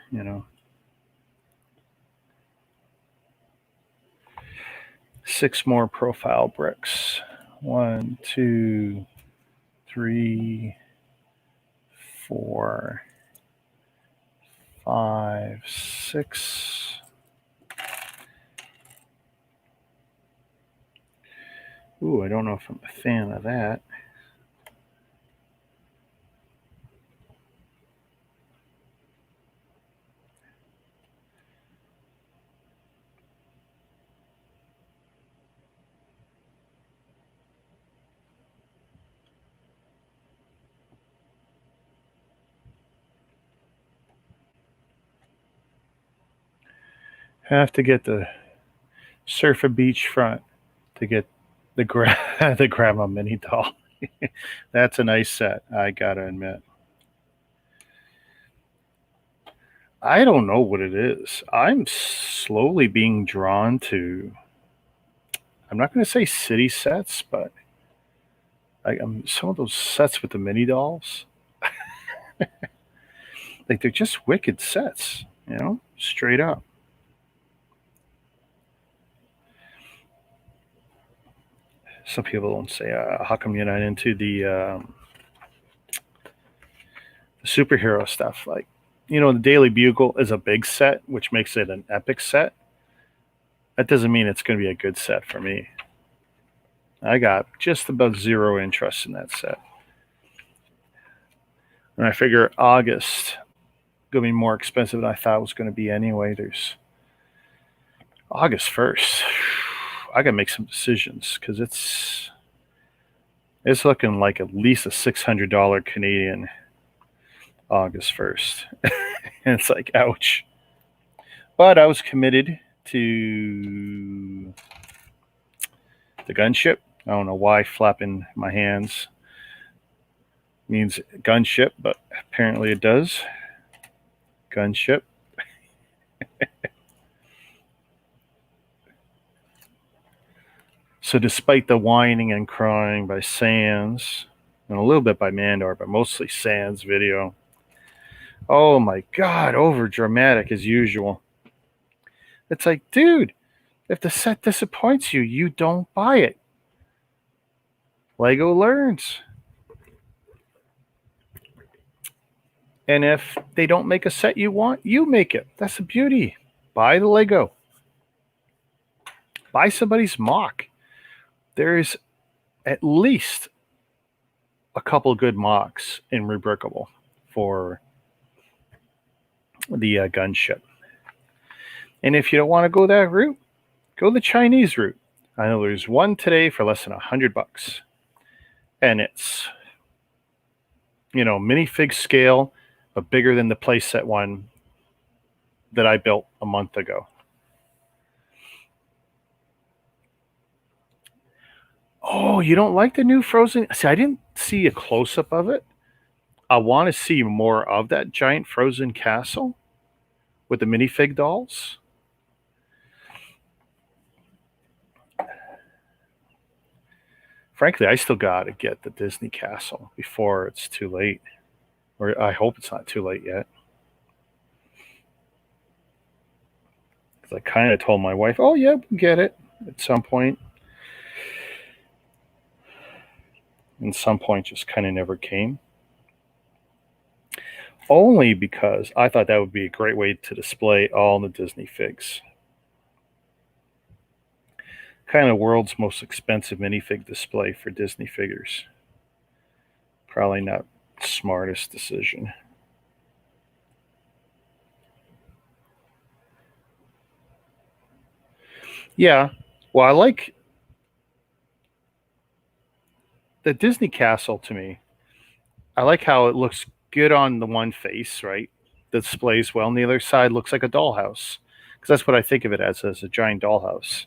6 more profile bricks. 1, 2, 3, 4, 5, 6. Ooh, I don't know if I'm a fan of that. Have to get the Surfer Beachfront to get the the Grandma Mini doll. That's a nice set, I gotta admit. I don't know what it is. I'm slowly being drawn to, I'm not going to say city sets, but some of those sets with the mini dolls, like they're just wicked sets, straight up. Some people don't say, how come you're not into the superhero stuff? Like, the Daily Bugle is a big set, which makes it an epic set. That doesn't mean it's going to be a good set for me. I got just about zero interest in that set. And I figure August going to be more expensive than I thought it was going to be anyway. There's August 1st. I got to make some decisions because it's looking like at least a $600 Canadian August 1st. And it's like, ouch. But I was committed to the gunship. I don't know why flapping my hands means gunship, but apparently it does. Gunship. So despite the whining and crying by Sans, and a little bit by Mandor, but mostly Sans video, oh my God, over dramatic as usual. It's like, dude, If the set disappoints you, you don't buy it. Lego learns. And if they don't make a set you want, you make it. That's the beauty. Buy the Lego. Buy somebody's mock. There's at least a couple good mocks in Rubricable for the gunship. And if you don't want to go that route, go the Chinese route. I know there's one today for less than $100. And it's, minifig scale, but bigger than the playset one that I built a month ago. Oh, you don't like the new Frozen? See, I didn't see a close-up of it. I want to see more of that giant Frozen castle with the minifig dolls. Frankly, I still got to get the Disney castle before it's too late. Or I hope it's not too late yet. Because I kind of told my wife, oh, yeah, we'll get it at some point. And some point just kind of never came. Only because I thought that would be a great way to display all the Disney figs. Kind of world's most expensive minifig display for Disney figures. Probably not the smartest decision. Yeah, well, I like the Disney castle to me. I like how it looks good on the one face, right? The displays well, and the other side looks like a dollhouse. Because that's what I think of it as a giant dollhouse.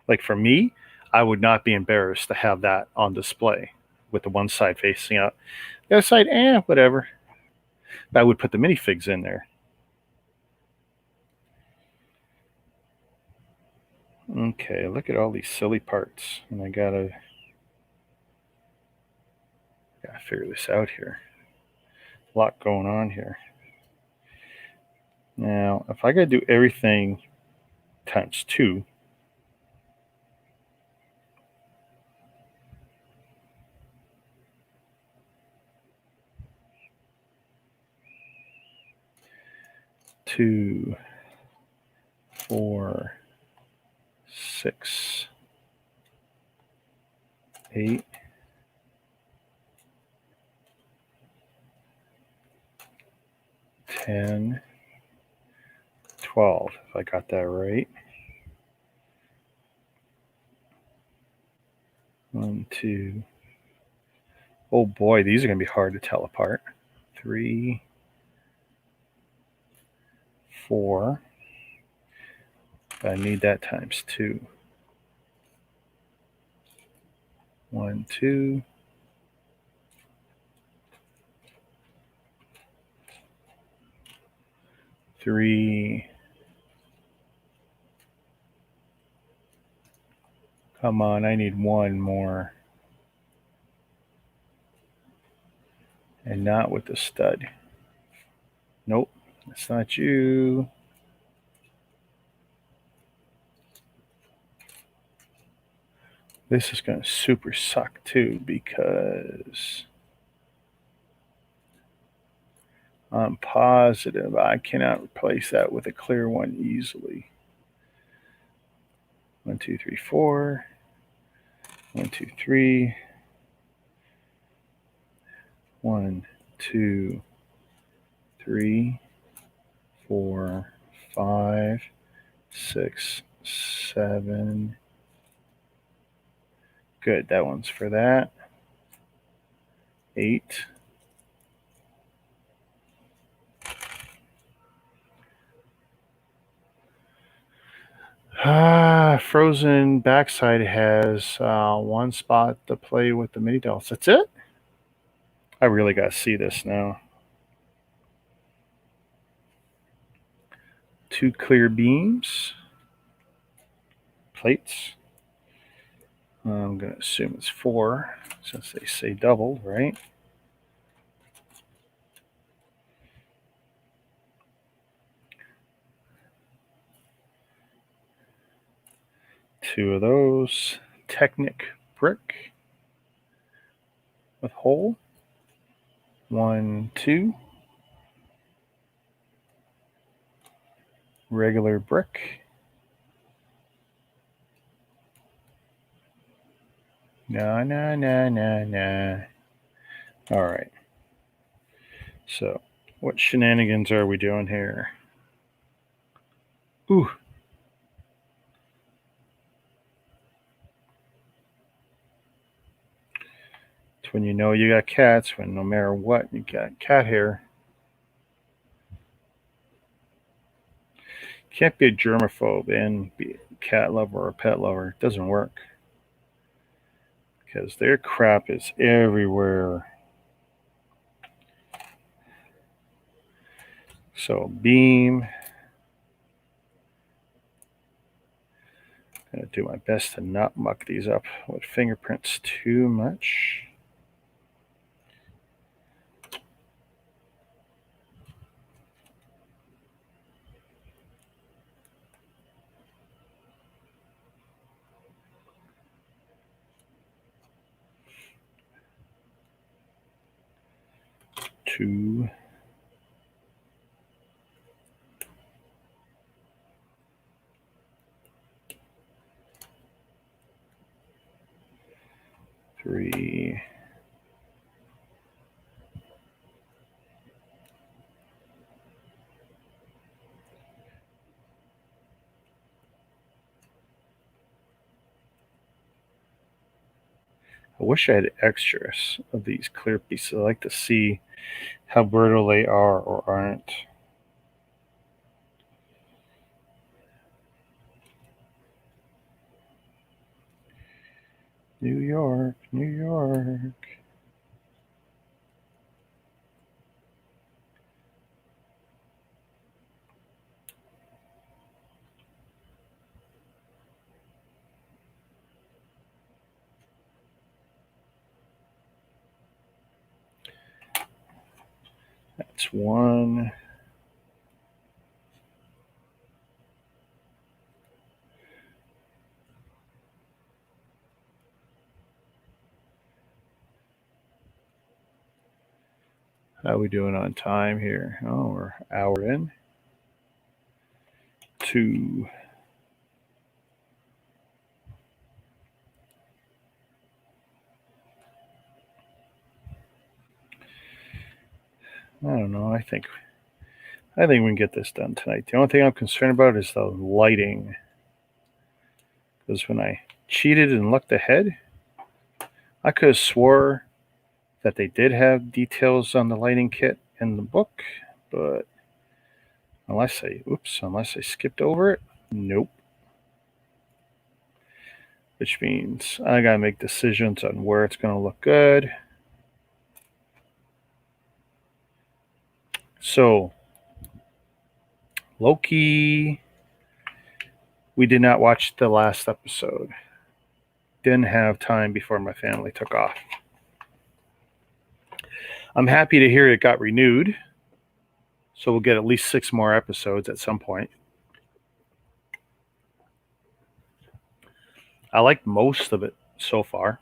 Like for me, I would not be embarrassed to have that on display with the one side facing out. The other side, whatever. But I would put the minifigs in there. Okay, look at all these silly parts. And I gotta figure this out here. A lot going on here. Now, if I gotta do everything times 2, two, 4, 6, 8, 10, 12, if I got that right. 1, 2. Oh boy, these are going to be hard to tell apart. 3, 4. I need that times 2. 1, 2. 3. Come on, I need 1 more. And not with the stud. Nope, that's not you. This is going to super suck too because I'm positive I cannot replace that with a clear one easily. 1, 2, 3, 4. 1, 2, 3. 1, 2, 3, 4, 5, 6, 7. Good, that one's for that. 8. Frozen backside has 1 spot to play with the mini dolls. That's it? I really got to see this now. 2 clear beams. Plates. I'm going to assume it's 4 since they say doubled, right? 2 of those. Technic brick with hole. 1, 2. Regular brick. No, no, no, no, no. All right. So, what shenanigans are we doing here? Ooh. It's when you know you got cats, when no matter what, you got cat hair. Can't be a germaphobe and be a cat lover or a pet lover. It doesn't work. Because their crap is everywhere. So, beam. I'm going to do my best to not muck these up with fingerprints too much. Two. 3. I wish I had extras of these clear pieces. I like to see how brittle they are or aren't. New York, New York. That's 1. How are we doing on time here? Oh, we're an hour in. 2. I don't know. I think we can get this done tonight. The only thing I'm concerned about is the lighting. Because when I cheated and looked ahead, I could have swore that they did have details on the lighting kit in the book, but unless I skipped over it, nope. Which means I gotta make decisions on where it's gonna look good. So, Loki, we did not watch the last episode. Didn't have time before my family took off. I'm happy to hear it got renewed. So we'll get at least 6 more episodes at some point. I like most of it so far.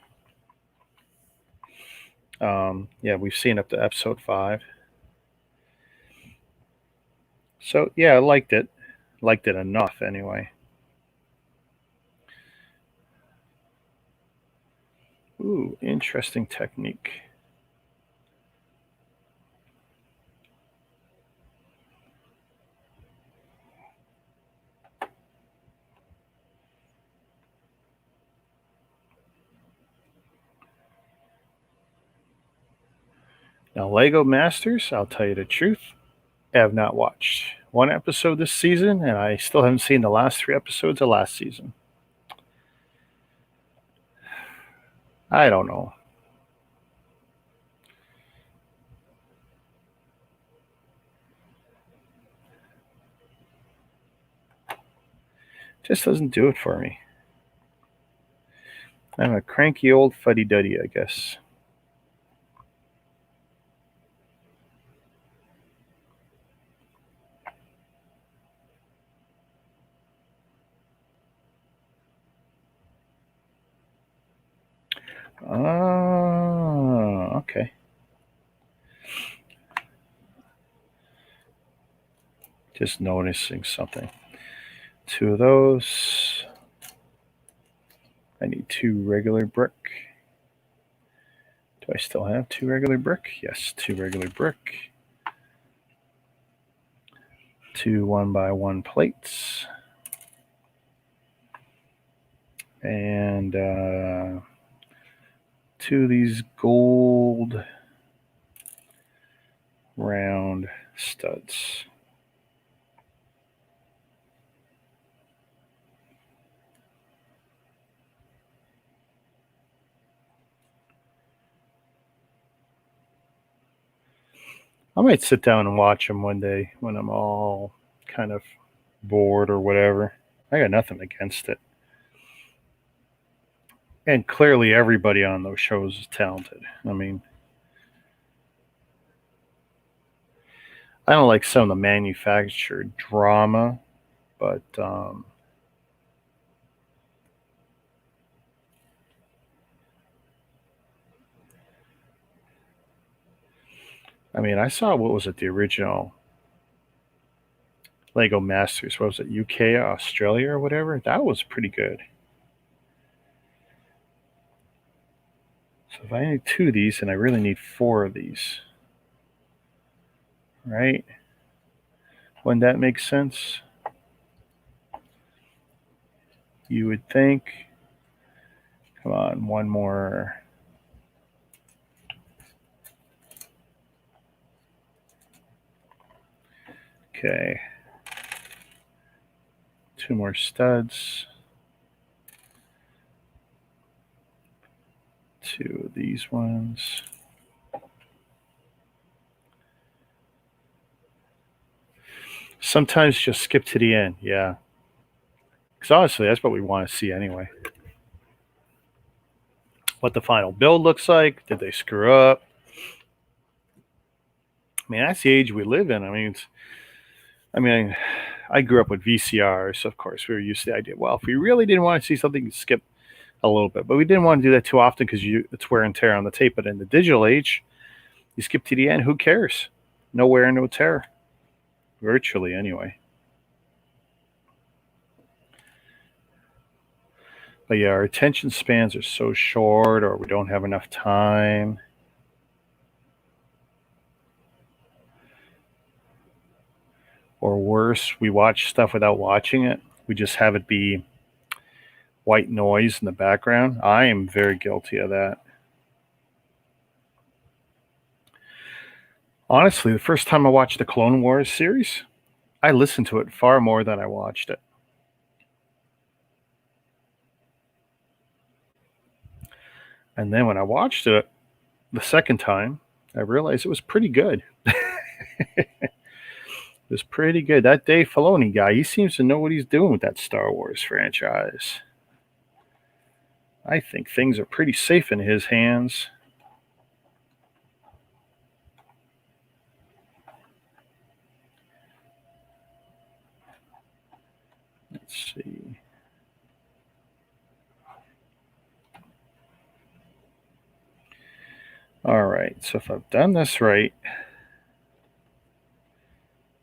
Yeah, we've seen up to episode 5. So yeah, I liked it. Liked it enough anyway. Ooh, interesting technique. Now, Lego Masters, I'll tell you the truth, I have not watched 1 episode this season, and I still haven't seen the last 3 episodes of last season. I don't know. Just doesn't do it for me. I'm a cranky old fuddy-duddy, I guess. Oh, okay. Just noticing something. 2 of those. I need 2 regular brick. Do I still have 2 regular brick? Yes, 2 regular brick. 2 1x1 plates. And 2 of these gold round studs. I might sit down and watch them one day when I'm all kind of bored or whatever. I got nothing against it. And clearly everybody on those shows is talented. I mean, I don't like some of the manufactured drama, but I mean, I saw, what was it, the original Lego Masters. What was it, UK, Australia, or whatever? That was pretty good. So if I need 2 of these, and I really need 4 of these, right? Wouldn't that make sense? You would think. Come on, one more. Okay. 2 more studs. 2 of these ones. Sometimes just skip to the end, yeah. Because honestly, that's what we want to see anyway. What the final build looks like. Did they screw up? I mean, that's the age we live in. I mean, I grew up with VCRs, so of course we were used to the idea. Well, if we really didn't want to see something, skip a little bit, but we didn't want to do that too often because it's wear and tear on the tape. But in the digital age, you skip to the end. Who cares? No wear and no tear, virtually anyway. But yeah, our attention spans are so short, or we don't have enough time. Or worse, we watch stuff without watching it. We just have it be white noise in the background. I am very guilty of that. Honestly, the first time I watched the Clone Wars series, I listened to it far more than I watched it. And then when I watched it the second time, I realized it was pretty good. It was pretty good. That Dave Filoni guy, he seems to know what he's doing with that Star Wars franchise. I think things are pretty safe in his hands. Let's see. All right, so if I've done this right,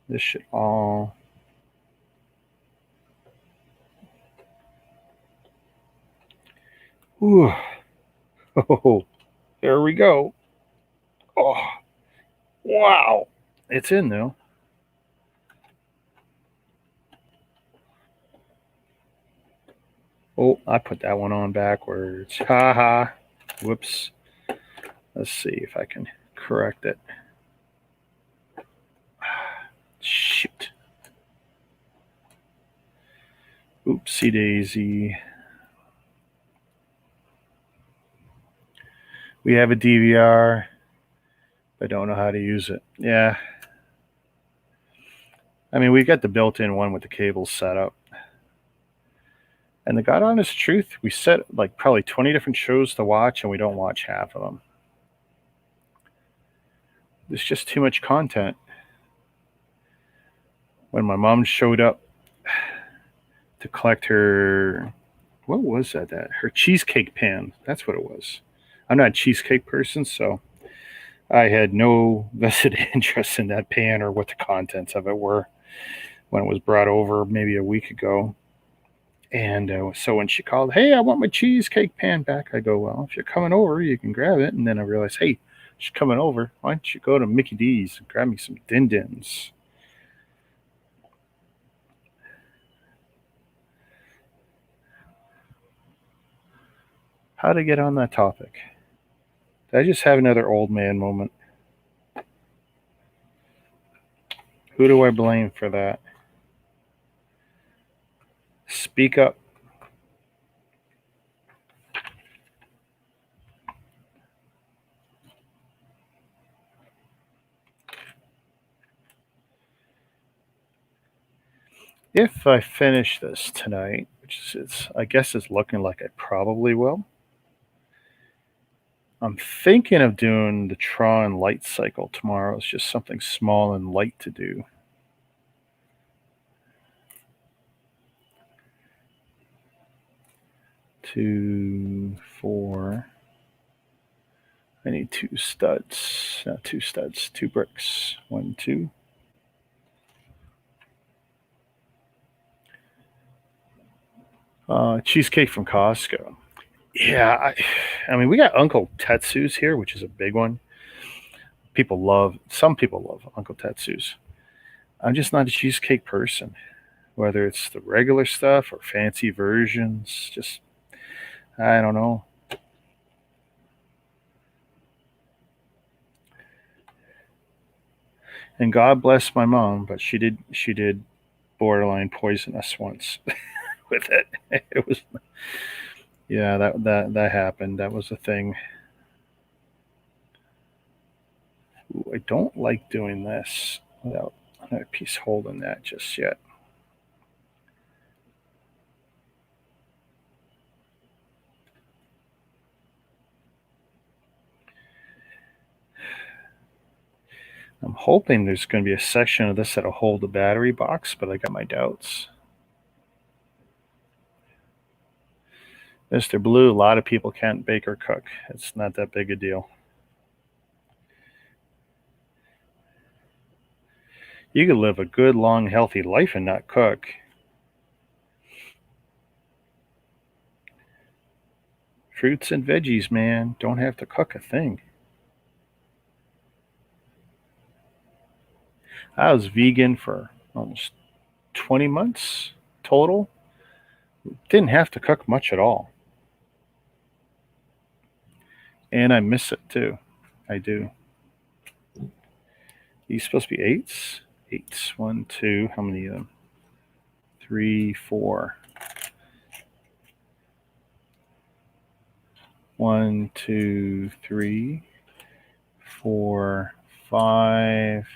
this should all... Ooh. Oh, there we go. Oh, wow. It's in though. Oh, I put that one on backwards. Ha ha. Whoops. Let's see if I can correct it. Shoot. Oopsie daisy. We have a DVR, but don't know how to use it. Yeah. I mean, we got the built-in one with the cables set up. And the God honest truth, we set like probably 20 different shows to watch, and we don't watch half of them. There's just too much content. When my mom showed up to collect her, what was that? Her cheesecake pan. That's what it was. I'm not a cheesecake person, so I had no vested interest in that pan or what the contents of it were when it was brought over maybe a week ago. And so when she called, hey, I want my cheesecake pan back, I go, well, if you're coming over, you can grab it. And then I realized, hey, she's coming over. Why don't you go to Mickey D's and grab me some Din Dins? How to get on that topic? Did I just have another old man moment? Who do I blame for that? Speak up. If I finish this tonight, which is, I guess it's looking like I probably will, I'm thinking of doing the Tron light cycle tomorrow. It's just something small and light to do. Two, four. I need two studs. Not two studs, two bricks. 1, 2. Cheesecake from Costco. Yeah, I mean, we got Uncle Tetsu's here, which is a big one. Some people love Uncle Tetsu's. I'm just not a cheesecake person, whether it's the regular stuff or fancy versions. Just, I don't know. And God bless my mom, but she did borderline poison us once with it. It was, yeah, that happened. That was a thing. Ooh, I don't like doing this without another piece holding that just yet. I'm hoping there's going to be a section of this that'll hold the battery box, but I got my doubts. Mr. Blue, a lot of people can't bake or cook. It's not that big a deal. You could live a good, long, healthy life and not cook. Fruits and veggies, man, don't have to cook a thing. I was vegan for almost 20 months total. Didn't have to cook much at all. And I miss it too. I do. These supposed to be eights? Eights. 1, 2. How many of them? 3, 4. 1, 2, 3, 4, 5,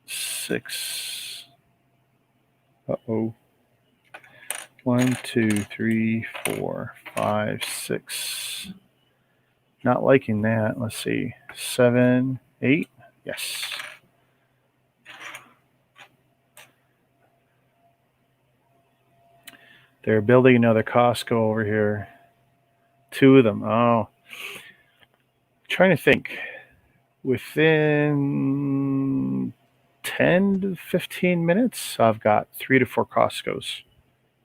6. Uh-oh. 1, 2, 3, 4, 5, 6. Not liking that. Let's see. 7, 8. Yes. They're building another Costco over here. 2 of them. Oh. Trying to think. Within 10 to 15 minutes, I've got 3 to 4 Costco's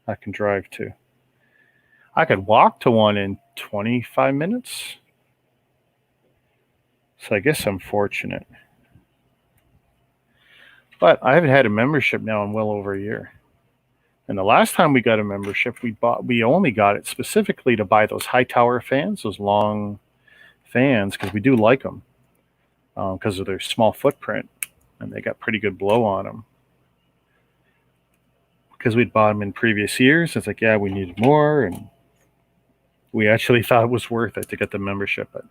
I can drive to. I could walk to one in 25 minutes. So I guess I'm fortunate. But I haven't had a membership now in well over a year. And the last time we got a membership, we only got it specifically to buy those high tower fans, those long fans, because we do like them because of their small footprint, and they got pretty good blow on them. Because we'd bought them in previous years, it's like, yeah, we needed more, and we actually thought it was worth it to get the membership. But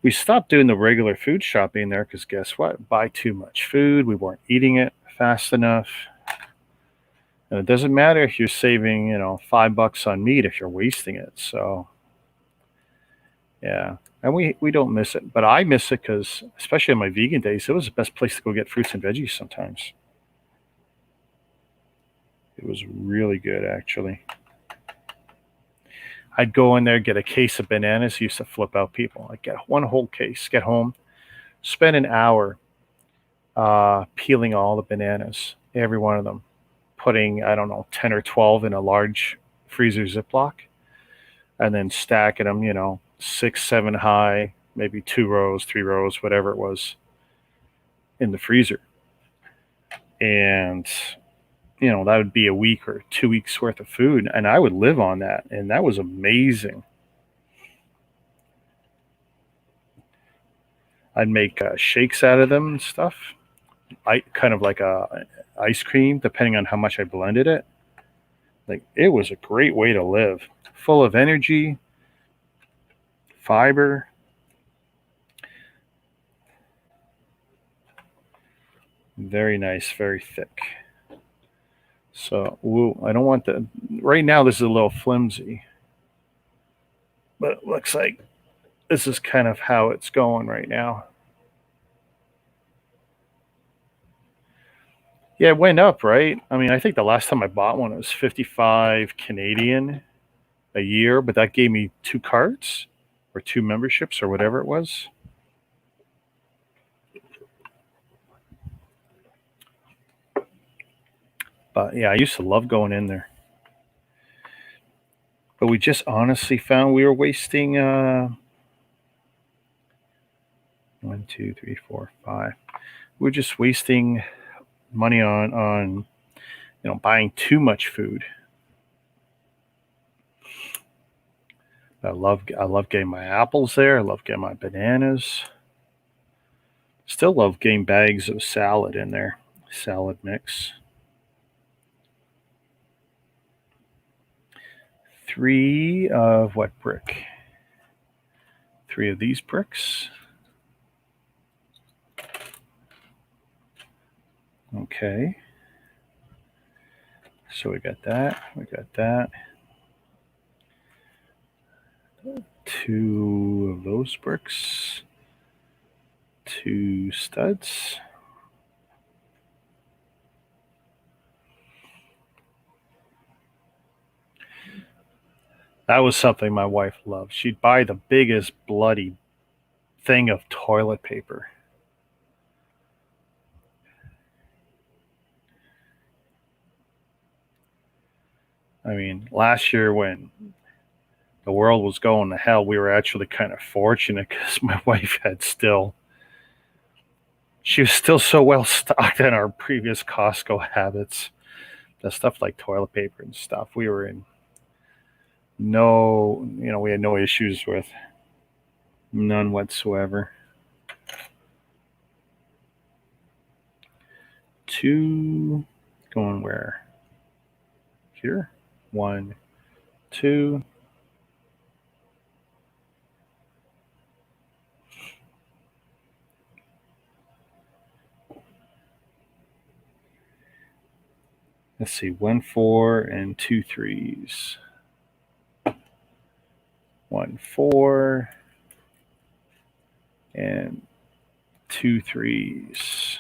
we stopped doing the regular food shopping there because guess what? Buy too much food. We weren't eating it fast enough. And it doesn't matter if you're saving, $5 on meat if you're wasting it. So, yeah. And we don't miss it. But I miss it because, especially on my vegan days, it was the best place to go get fruits and veggies sometimes. It was really good, actually. I'd go in there, get a case of bananas. Used to flip out people. I'd get one whole case, get home, spend an hour peeling all the bananas, every one of them, putting, I don't know, 10 or 12 in a large freezer Ziploc, and then stacking them, 6, 7 high, maybe 2 rows, 3 rows, whatever it was, in the freezer. And, that would be a week or 2 weeks worth of food. And I would live on that. And that was amazing. I'd make shakes out of them and stuff. Kind of like a ice cream, depending on how much I blended it. Like, it was a great way to live. Full of energy, fiber. Very nice, very thick. So, I don't want the, right now this is a little flimsy. But it looks like this is kind of how it's going right now. Yeah, it went up, right? I mean, I think the last time I bought one, it was 55 Canadian a year, but that gave me 2 cards or 2 memberships or whatever it was. But yeah, I used to love going in there. But we just honestly found we were wasting 1, 2, 3, 4, 5. We're just wasting money on buying too much food. I love getting my apples there. I love getting my bananas. Still love getting bags of salad in there. Salad mix. 3 of what brick? 3 of these bricks. Okay. So we got that. We got that. 2 of those bricks. 2 studs. That was something my wife loved. She'd buy the biggest bloody thing of toilet paper. I mean, last year when the world was going to hell, we were actually kind of fortunate because my wife she was still so well stocked in our previous Costco habits. The stuff like toilet paper and stuff, we were in we had no issues with, none whatsoever. 2 going where? Here? 1, 2. Let's see, 1 4 and 2 3s. 1 4 and 2 3s.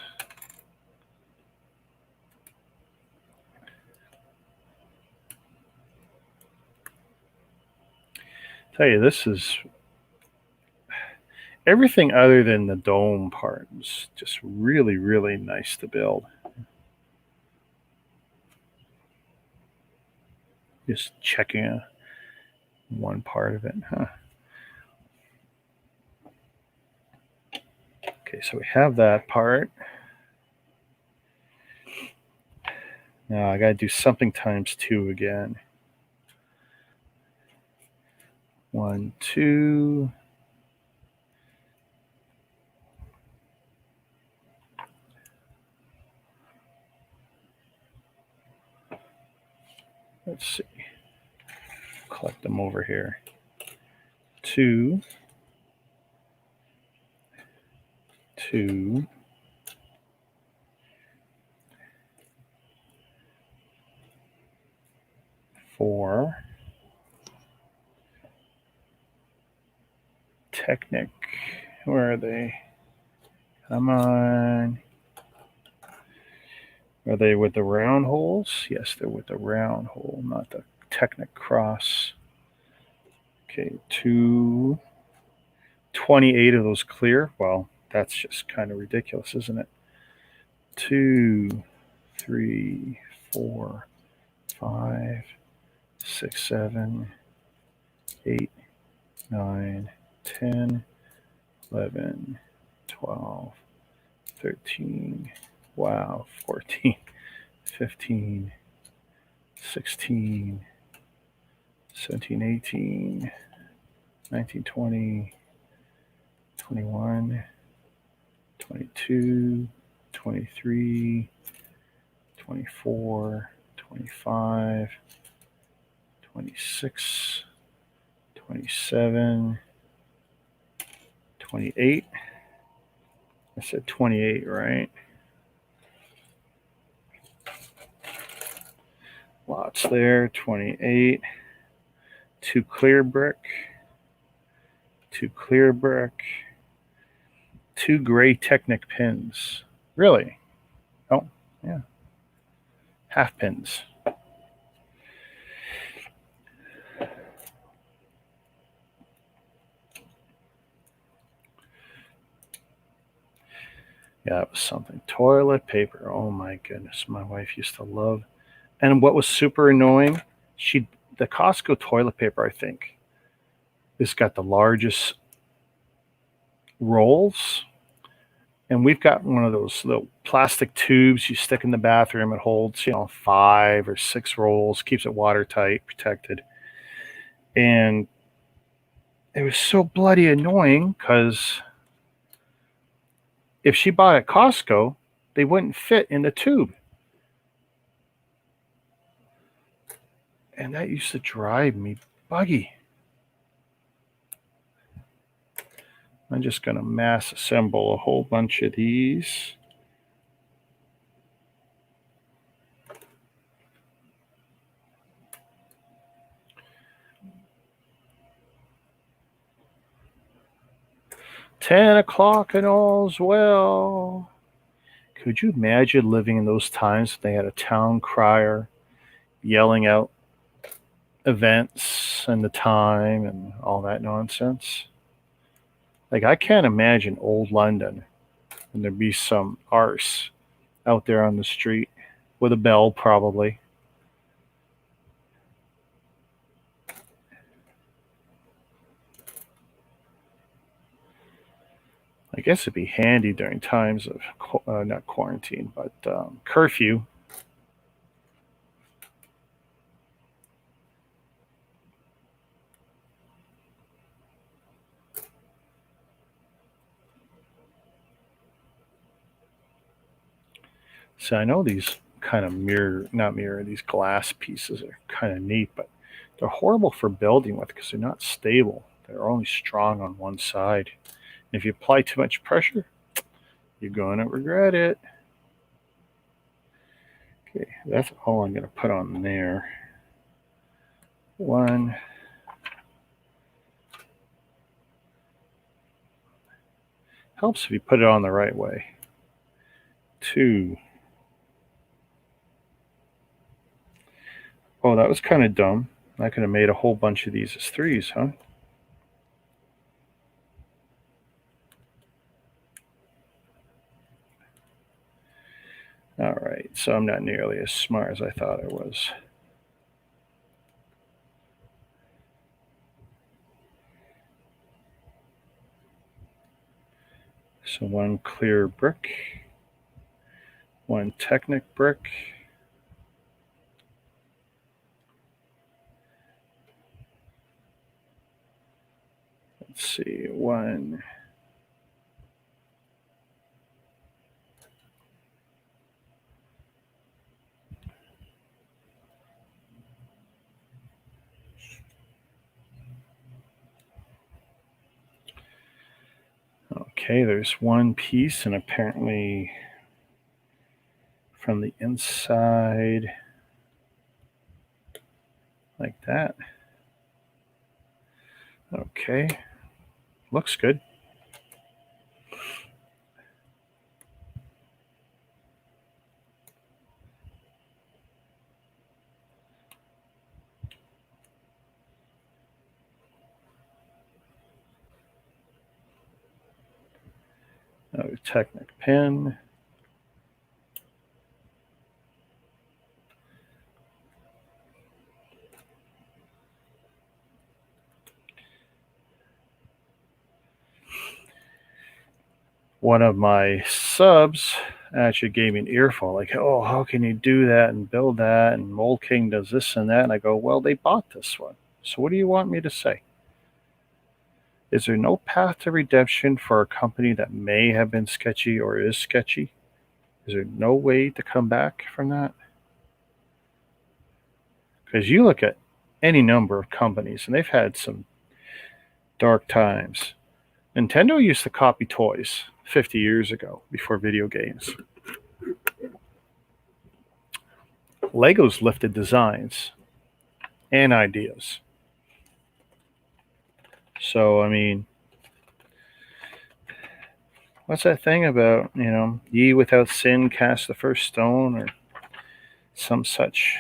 Tell you, this is everything other than the dome part is just really, really nice to build. Just checking one part of it, huh? Okay, so we have that part. Now I got to do something times 2 again. 1, 2. Let's see. Collect them over here. 2, 2, 4. Technic. Where are they? Come on. Are they with the round holes? Yes, they're with the round hole, not the Technic cross. Okay, 228 of those clear. Well, that's just kind of ridiculous, isn't it? 2, 3, 4, 5, 6, 7, 8, 9, 10, 11, 12, 13, wow, 14, 15, 16, 17, 18, 19, 20, 21, 22, 23, 24, 25, 26, 27, 28. I said 28, right? Lots there, 28. 2 clear brick, 2 clear brick, 2 gray Technic pins. Really? Oh, yeah. Half pins. Yeah, it was something. Toilet paper. Oh my goodness. My wife used to love. And what was super annoying, the Costco toilet paper, I think, has got the largest rolls. And we've got one of those little plastic tubes you stick in the bathroom. It holds, 5 or 6 rolls, keeps it watertight, protected. And it was so bloody annoying because if she bought at Costco, they wouldn't fit in the tube. And that used to drive me buggy. I'm just going to mass assemble a whole bunch of these. $10 and all's well. Could you imagine living in those times when they had a town crier yelling out events and the time and all that nonsense? Like, I can't imagine old London and there'd be some arse out there on the street with a bell, probably. I guess it'd be handy during times of not quarantine, but curfew. So I know these kind of these glass pieces are kind of neat, but they're horrible for building with because they're not stable. They're only strong on one side. If you apply too much pressure, you're going to regret it. Okay, that's all I'm going to put on there. 1. Helps if you put it on the right way. 2. Oh, that was kind of dumb. I could have made a whole bunch of these as 3s, huh? All right, so I'm not nearly as smart as I thought I was. So 1 clear brick, 1 Technic brick, let's see, 1 okay, there's 1 piece, and apparently from the inside, like that. Okay, looks good. Another Technic pin. One of my subs actually gave me an earful, like, oh, how can you do that and build that? And Mold King does this and that. And I go, well, they bought this one. So what do you want me to say? Is there no path to redemption for a company that may have been sketchy or is sketchy? Is there no way to come back from that? Because you look at any number of companies, and they've had some dark times. Nintendo used to copy toys 50 years ago before video games. Legos lifted designs and ideas. So, I mean, what's that thing about, ye without sin cast the first stone or some such?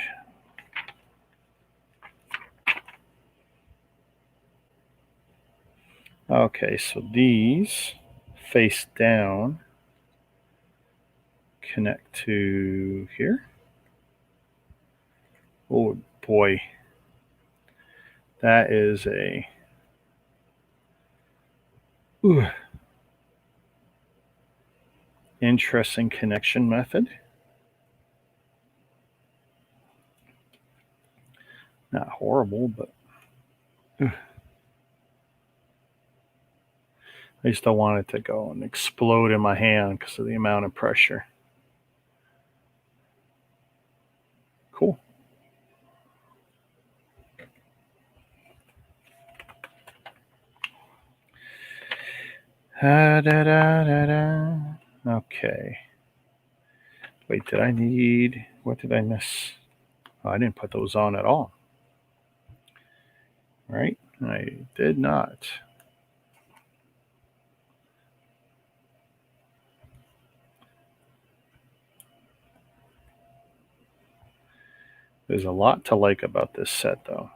Okay, so these face down connect to here. Oh boy, that is a interesting connection method. Not horrible, but I just don't want it to go and explode in my hand because of the amount of pressure. Cool. Okay. Wait, what did I miss? Oh, I didn't put those on at all. Right? I did not. There's a lot to like about this set, though.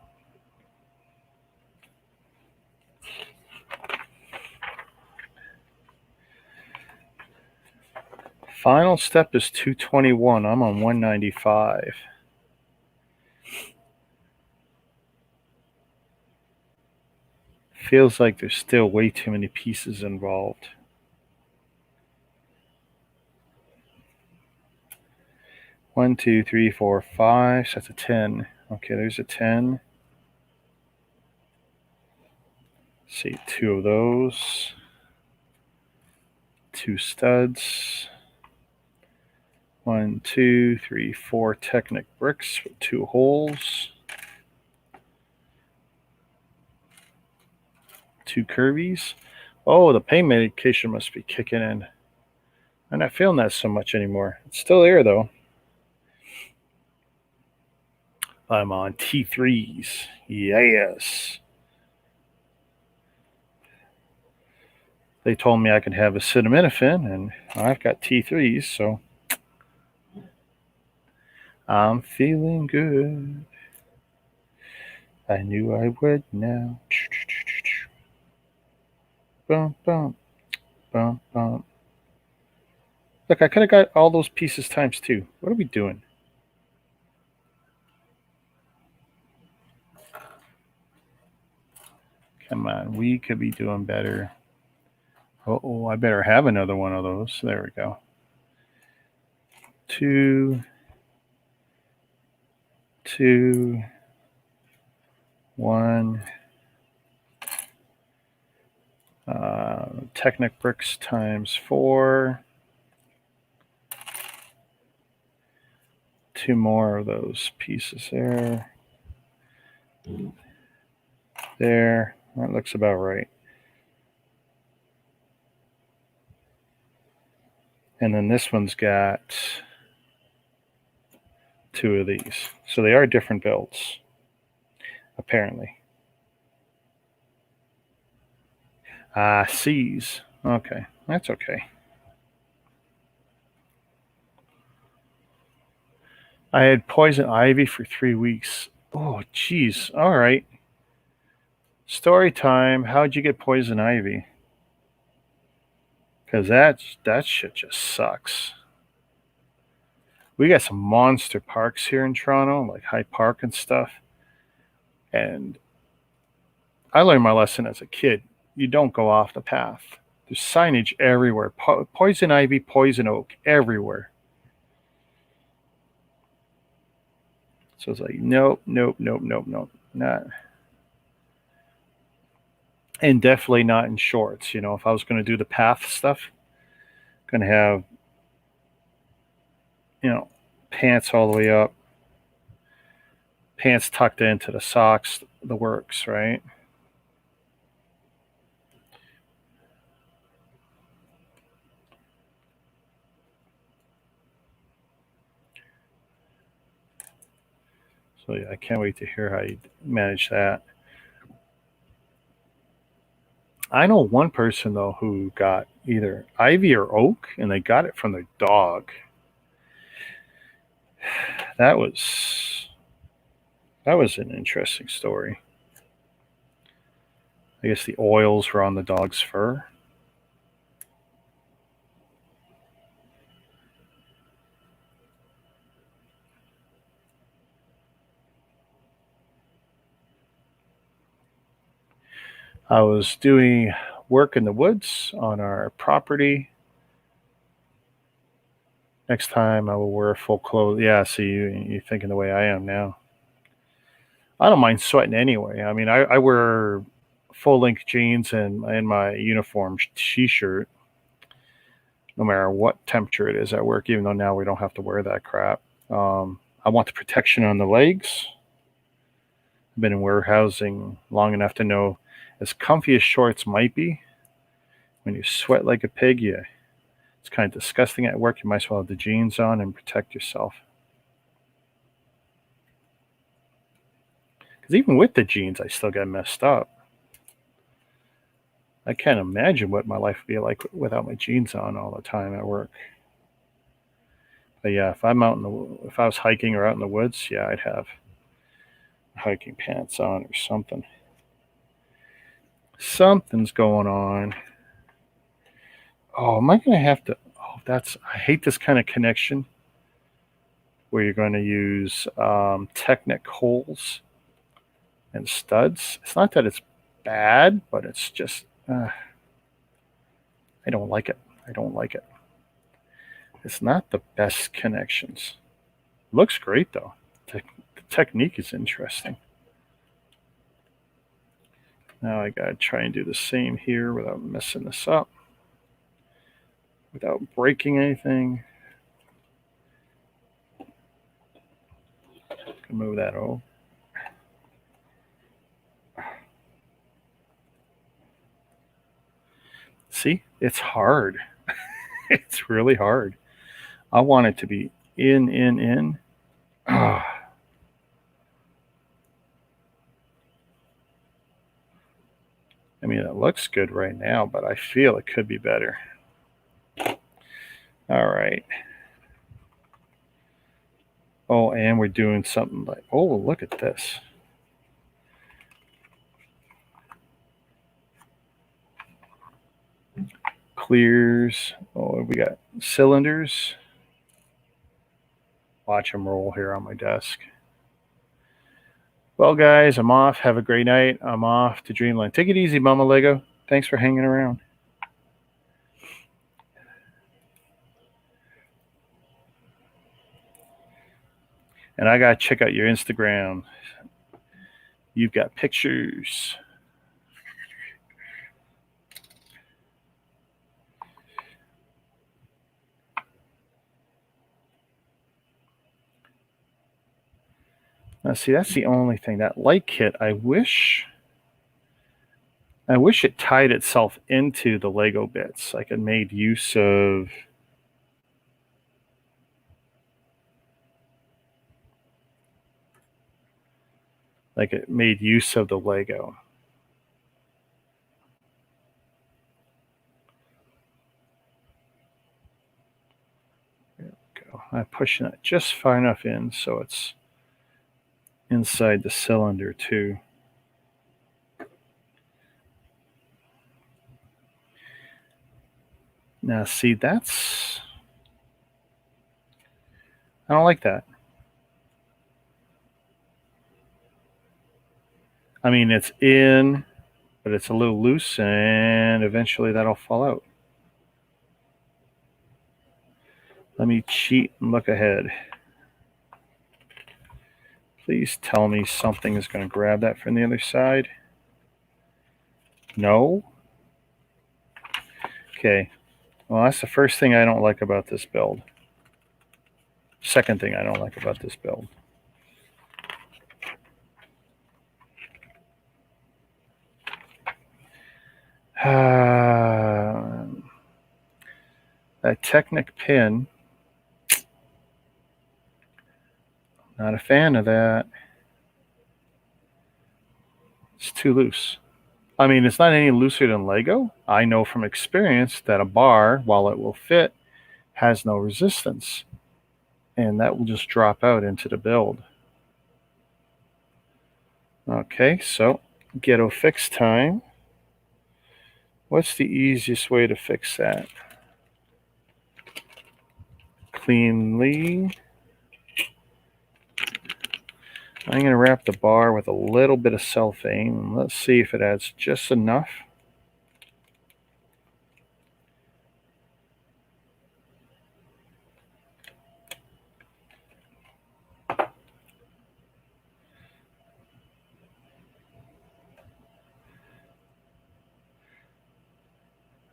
Final step is 221. I'm on 195. Feels like there's still way too many pieces involved. One, two, three, four, five. So that's a 10. Okay, there's a 10. Let's see, two of those. Two studs. 1, 2, 3, 4 Technic bricks with 2 holes. 2 curvies. Oh, the pain medication must be kicking in. I'm not feeling that so much anymore. It's still there, though. I'm on T3s. Yes. They told me I could have acetaminophen, and I've got T3s, so I'm feeling good. I knew I would now. Bum, bum, bum, bum. Look, I could have got all those pieces times 2. What are we doing? Come on, we could be doing better. Oh, I better have another one of those. There we go. 2, 2, 1. Technic bricks times 4. 2 more of those pieces there. There. That looks about right. And then this one's got 2 of these. So they are different builds, apparently. C's. Okay, that's okay. I had poison ivy for 3 weeks. Oh, geez. All right. Story time. How'd you get poison ivy? because that shit just sucks. We got some monster parks here in Toronto, like Hyde Park and stuff. And I learned my lesson as a kid. You don't go off the path. There's signage everywhere. Poison ivy, poison oak, everywhere. So it's like, nope, nope, nope, nope, nope. Not. And definitely not in shorts. You know, if I was going to do the path stuff, going to have, you know, pants all the way up, pants tucked into the socks, the works, right? So yeah, I can't wait to hear how you manage that. I know one person though who got either ivy or oak, and they got it from their dog. That was an interesting story. I guess the oils were on the dog's fur. I was doing work in the woods on our property. Next time I will wear full clothes. Yeah, see, you're thinking the way I am now. I don't mind sweating anyway. I mean, I wear full length jeans and my uniform t-shirt no matter what temperature it is at work, even though now we don't have to wear that crap. I want the protection on the legs. I've been in warehousing long enough to know as comfy as shorts might be, when you sweat like a pig, yeah, it's kind of disgusting at work. You might as well have the jeans on and protect yourself. Because even with the jeans, I still get messed up. I can't imagine what my life would be like without my jeans on all the time at work. But yeah, if if I was hiking or out in the woods, yeah, I'd have hiking pants on or something. Something's going on. Oh, am I going to have to? Oh, I hate this kind of connection where you're going to use Technic holes and studs. It's not that it's bad, but it's just, I don't like it. I don't like it. It's not the best connections. Looks great though. The technique is interesting. Now I gotta try and do the same here without messing this up, without breaking anything. Move that over. See, it's hard. It's really hard. I want it to be in. I mean, it looks good right now, but I feel it could be better. All right. Oh, and we're doing something like, oh, look at this. Clears. Oh, we got cylinders. Watch them roll here on my desk. Well, guys, I'm off. Have a great night. I'm off to Dreamland. Take it easy, Mama Lego. Thanks for hanging around. And I got to check out your Instagram. You've got pictures. Now, see, that's the only thing. That light kit, I wish it tied itself into the Lego bits. Like it made use of the Lego. There we go. I'm pushing it just far enough in so it's inside the cylinder too. Now, see, that's... I don't like that. I mean, it's in, but it's a little loose, and eventually that'll fall out. Let me cheat and look ahead. Please tell me something is going to grab that from the other side. No? Okay. Well, that's the first thing I don't like about this build. Second thing I don't like about this build. That Technic pin, not a fan of that. It's too loose. I mean, it's not any looser than Lego. I know from experience that a bar, while it will fit, has no resistance. And that will just drop out into the build. Okay, so ghetto fix time. What's the easiest way to fix that? Cleanly. I'm going to wrap the bar with a little bit of cellophane, and let's see if it adds just enough.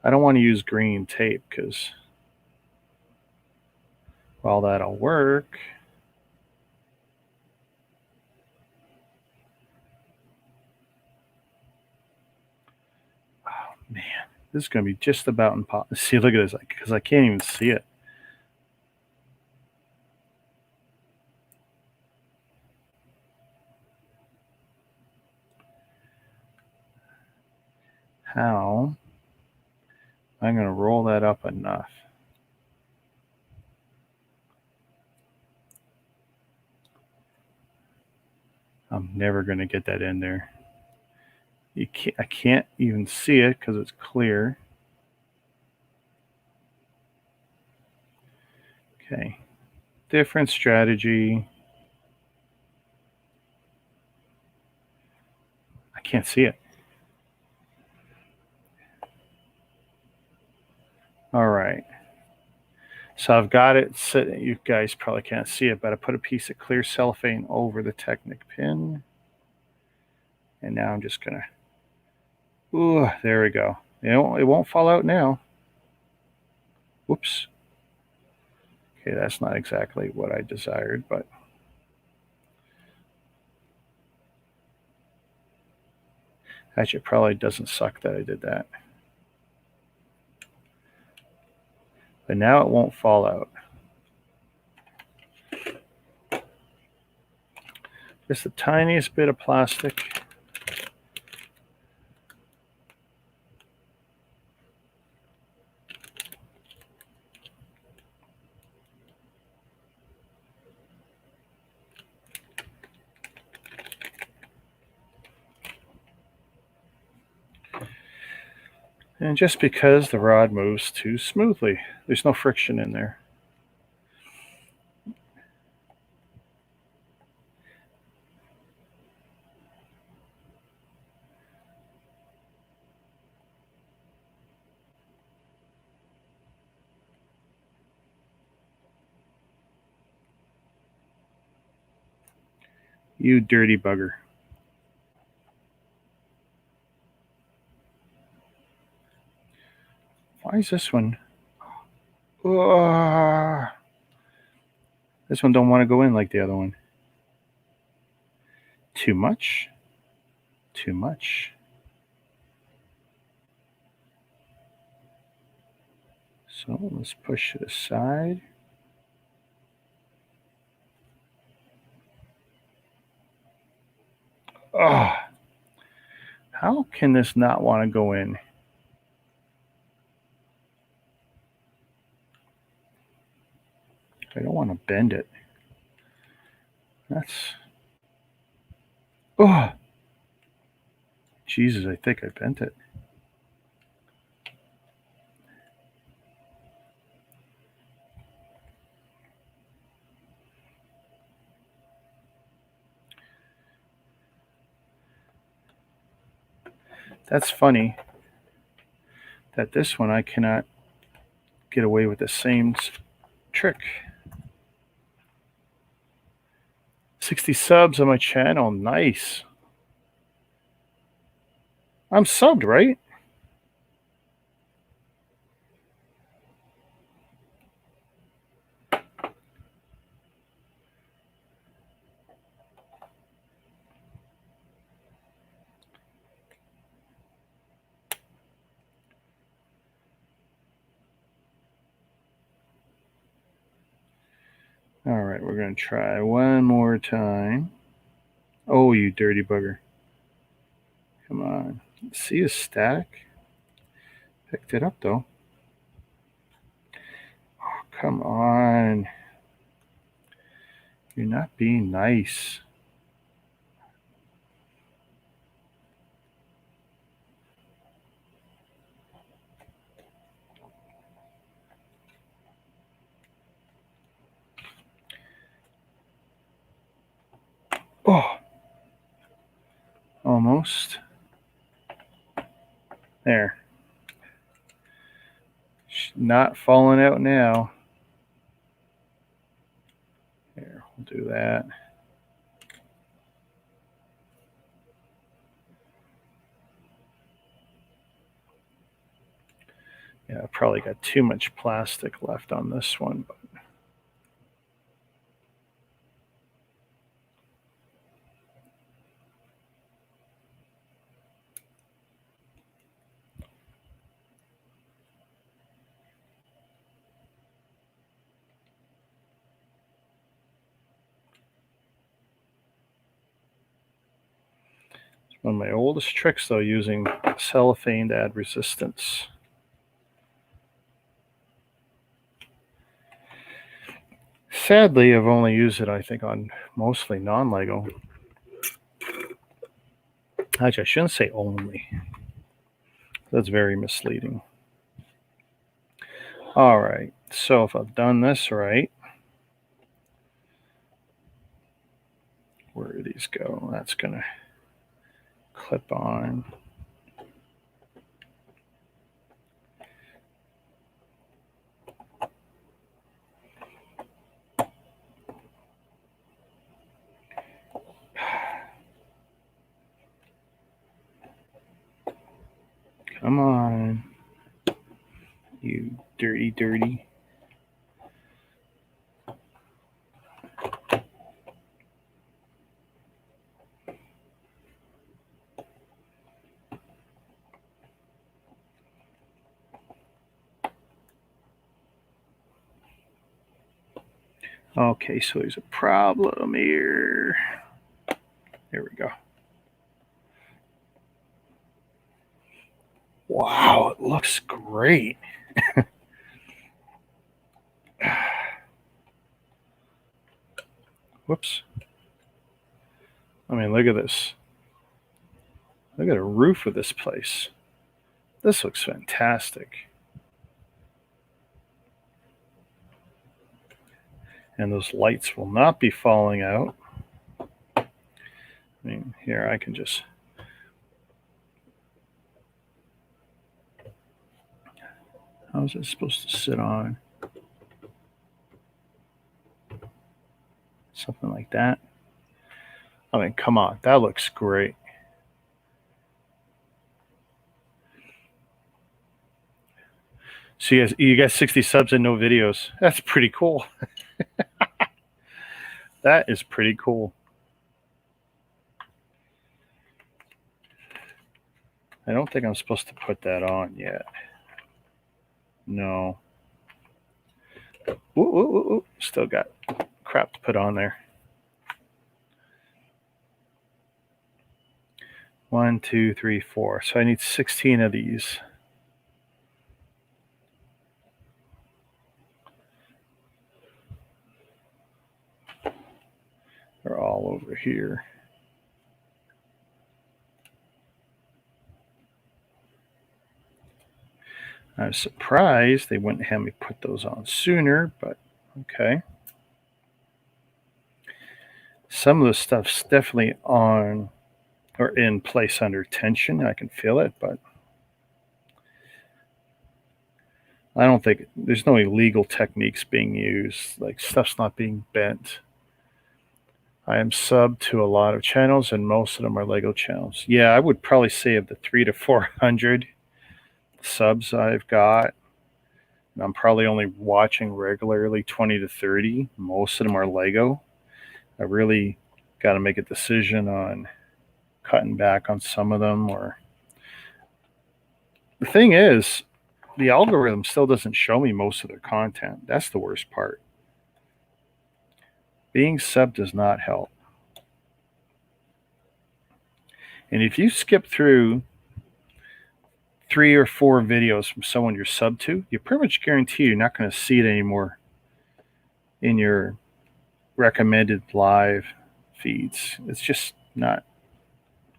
I don't want to use green tape because while that'll work, oh man, this is going to be just about impossible. See, look at this, because I can't even see it. How I'm going to roll that up enough. I'm never going to get that in there. I can't even see it because it's clear. Okay, different strategy. I can't see it. All right. So I've got it set. You guys probably can't see it, but I put a piece of clear cellophane over the Technic pin. And now I'm just going to, ooh, there we go. It won't fall out now. Whoops. Okay, that's not exactly what I desired, but actually it probably doesn't suck that I did that. But now it won't fall out. Just the tiniest bit of plastic. And just because the rod moves too smoothly, there's no friction in there. You dirty bugger. Why is this one? This one don't want to go in like the other one. Too much? Too much. So let's push it aside. Oh, how can this not want to go in? I don't want to bend it. That's... Oh! Jesus, I think I bent it. That's funny that this one I cannot get away with the same trick. 60 subs on my channel. Nice. I'm subbed, right? All right, we're going to try one more time. Oh, you dirty bugger. Come on. See a stack? Picked it up, though. Oh, come on. You're not being nice. Oh. Almost. There. Not falling out now. Here, we'll do that. Yeah, I probably got too much plastic left on this one. But it's one of my oldest tricks, though, using cellophane to add resistance. Sadly, I've only used it, I think, on mostly non-Lego. Actually, I shouldn't say only. That's very misleading. All right, so if I've done this right, where do these go? That's going to clip on. Come on, you dirty. Okay, so there's a problem here. There we go. Wow, it looks great. Whoops. I mean, look at this. Look at the roof of this place. This looks fantastic. And those lights will not be falling out. I mean, here I can just... How is it supposed to sit on? Something like that. I mean, come on. That looks great. So you got 60 subs and no videos. That's pretty cool. That is pretty cool. I don't think I'm supposed to put that on yet. No. Ooh. Still got crap to put on there. 1, 2, 3, 4. So I need 16 of these. They're all over here. I was surprised they wouldn't have me put those on sooner, but okay. Some of the stuff's definitely on or in place under tension. I can feel it, but I don't think there's no illegal techniques being used. Like stuff's not being bent. I am sub to a lot of channels, and most of them are Lego channels. Yeah, I would probably say of the 300 to 400 subs I've got, and I'm probably only watching regularly 20 to 30. Most of them are Lego. I really got to make a decision on cutting back on some of them. Or the thing is, the algorithm still doesn't show me most of their content. That's the worst part. Being sub does not help. And if you skip through 3 or 4 videos from someone you're sub to, you pretty much guarantee you're not going to see it anymore in your recommended live feeds. It's just not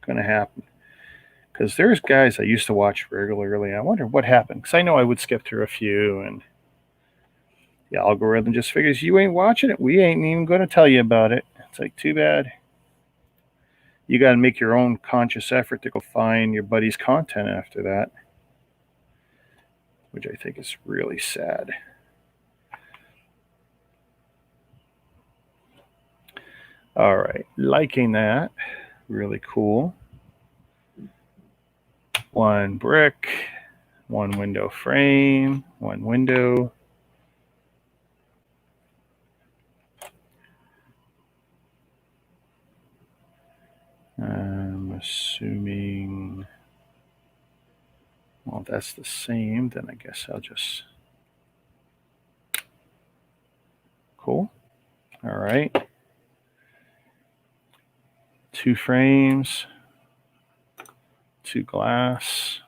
going to happen. Because there's guys I used to watch regularly. I wonder what happened. Because I know I would skip through a few, and the algorithm just figures you ain't watching it. We ain't even going to tell you about it. It's like, too bad. You got to make your own conscious effort to go find your buddy's content after that, which I think is really sad. All right, liking that. Really cool. 1 brick, 1 window frame, 1 window. I'm assuming, well, that's the same. Then I guess I'll just, cool. All right. 2 frames, 2 glass.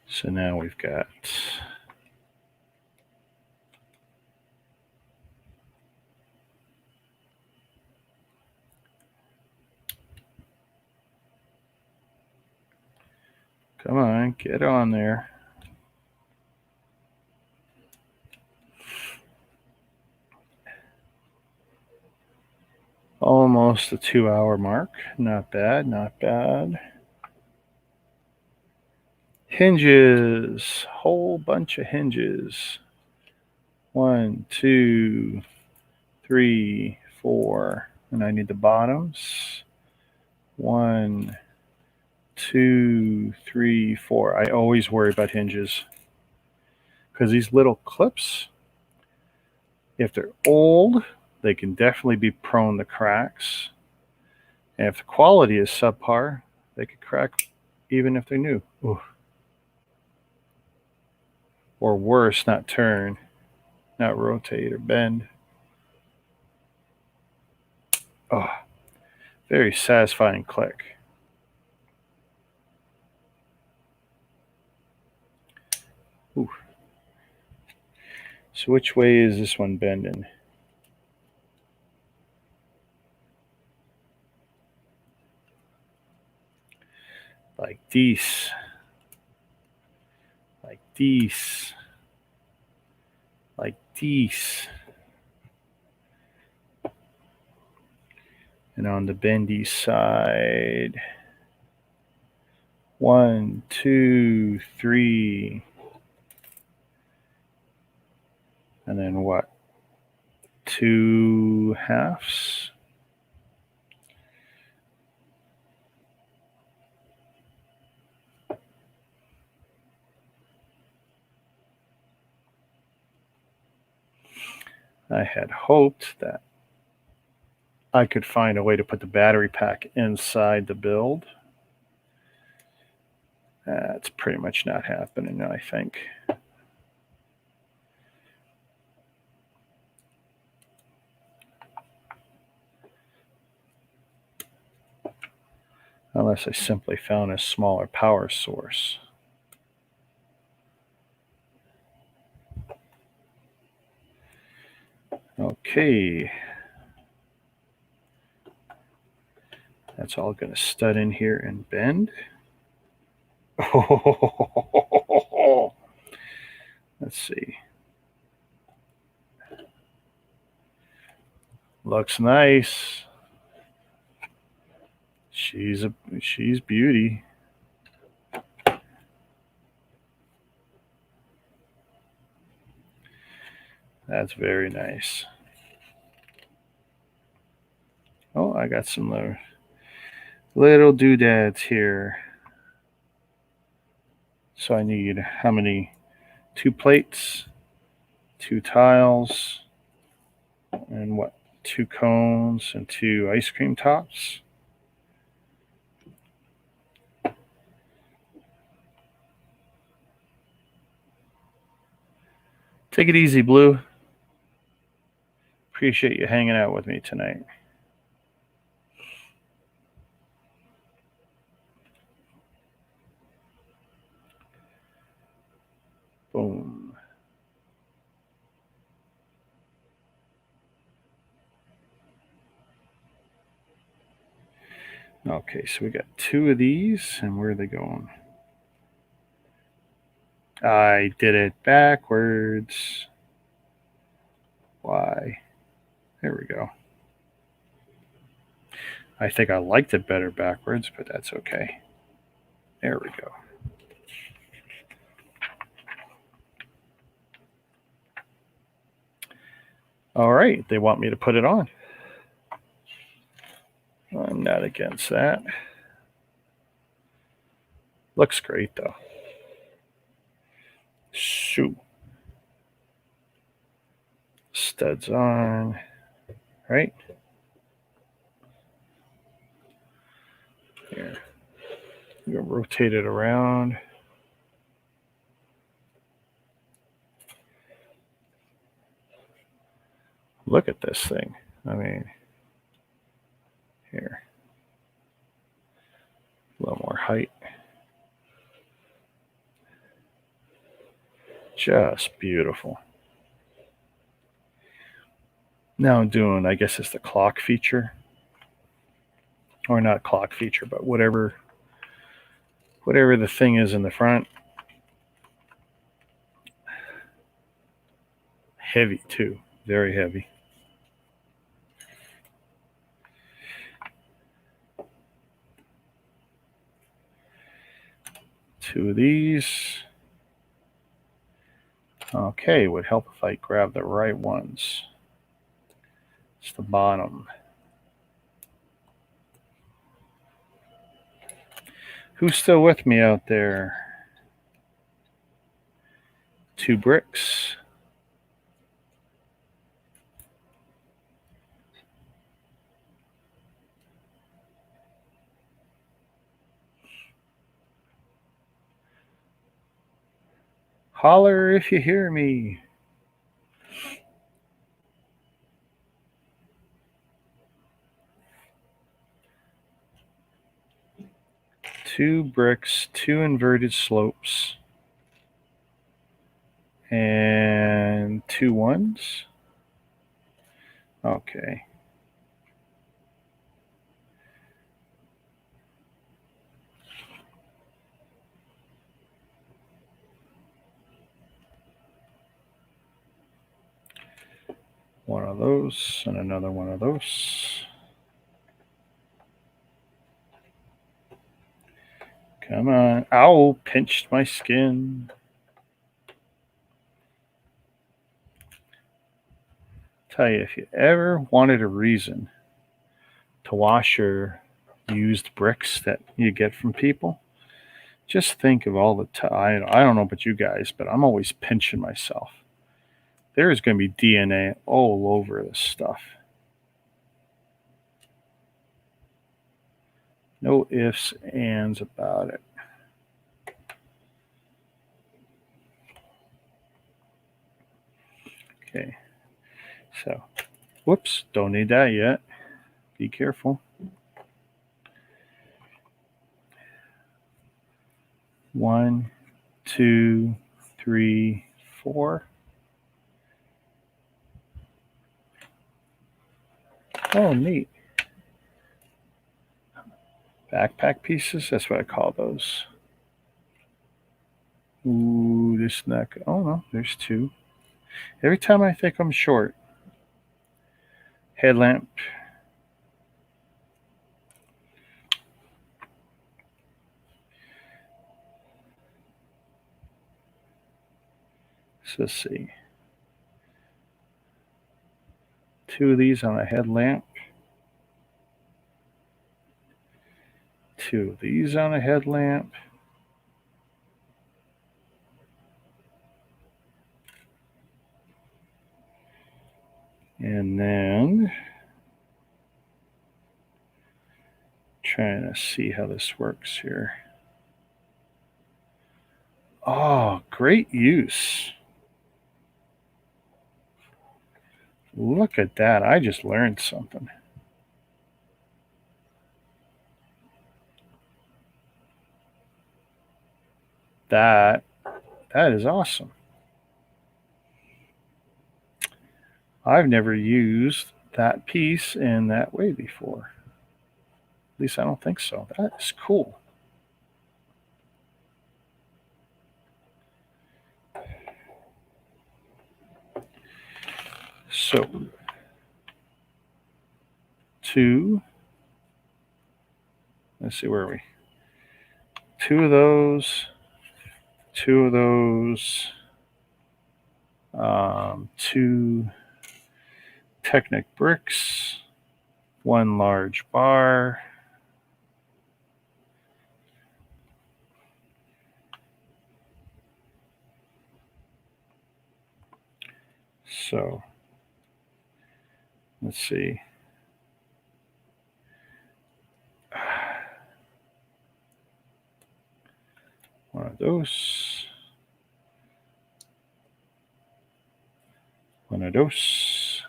So now we've got come on, get on there. Almost the 2-hour mark. Not bad, not bad. Hinges, whole bunch of hinges. 1, 2, 3, 4, and I need the bottoms. 1, 2, 3, 4. I always worry about hinges because these little clips, if they're old, they can definitely be prone to cracks. And if the quality is subpar, they could crack even if they're new. Ooh. Or worse, not turn, not rotate or bend. Oh, very satisfying click. Ooh. So which way is this one bending? Like this. Like this. Like this. And on the bendy side, 1, 2, 3. And then what? 2 halves. I had hoped that I could find a way to put the battery pack inside the build. That's pretty much not happening, I think. Unless I simply found a smaller power source. Okay. That's all going to stud in here and bend. Oh, let's see. Looks nice. She's beauty. That's very nice. Oh, I got some little doodads here. So I need how many? 2 plates, 2 tiles, and what? 2 cones and 2 ice cream tops. Take it easy, Blue. Appreciate you hanging out with me tonight. Boom. Okay, so we got 2 of these, and where are they going? I did it backwards. Why? There we go. I think I liked it better backwards, but that's okay. There we go. All right, they want me to put it on. I'm not against that. Looks great, though. Shoot. Studs on, right? Here. I'm going to rotate it around. Look at this thing. I mean, here. A little more height. Just beautiful. Now I'm doing, I guess it's the clock feature. Or not clock feature, but whatever the thing is in the front. Heavy too. Very heavy. Two of these. Okay, would help if I grab the right ones. It's the bottom. Who's still with me out there? 2 bricks. Holler if you hear me. Two bricks, 2 inverted slopes, and 2 ones. Okay. One of those and another one of those. Come on. Ow, pinched my skin. Tell you, if you ever wanted a reason to wash your used bricks that you get from people, just think of all the time. I don't know about you guys, but I'm always pinching myself. There is going to be DNA all over this stuff. No ifs, ands about it. Okay. So, whoops, don't need that yet. Be careful. 1, 2, 3, 4. Oh, neat. Backpack pieces, that's what I call those. Ooh, this neck. Oh no, there's two. Every time I think I'm short. Headlamp. So let's see. Two of these on a headlamp. Two of these on a headlamp. And then trying to see how this works here. Oh, great use. Look at that. I just learned something. That is awesome. I've never used that piece in that way before. At least I don't think so. That is cool. So, two. Let's see, where are we? Two of those. Two of those. Two Technic bricks. One large bar. So, let's see. One of those. One of those.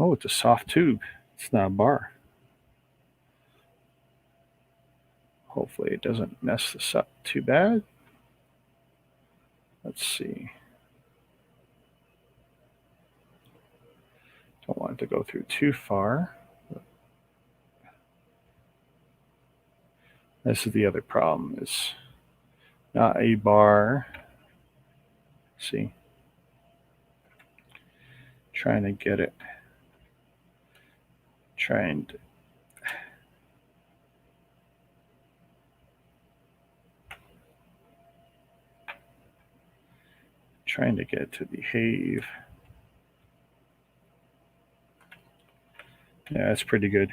Oh, it's a soft tube. It's not a bar. Hopefully it doesn't mess this up too bad. Let's see. Don't want it to go through too far. This is the other problem, is not a bar. See, trying to get it. Trying to get it to behave. Yeah, that's pretty good.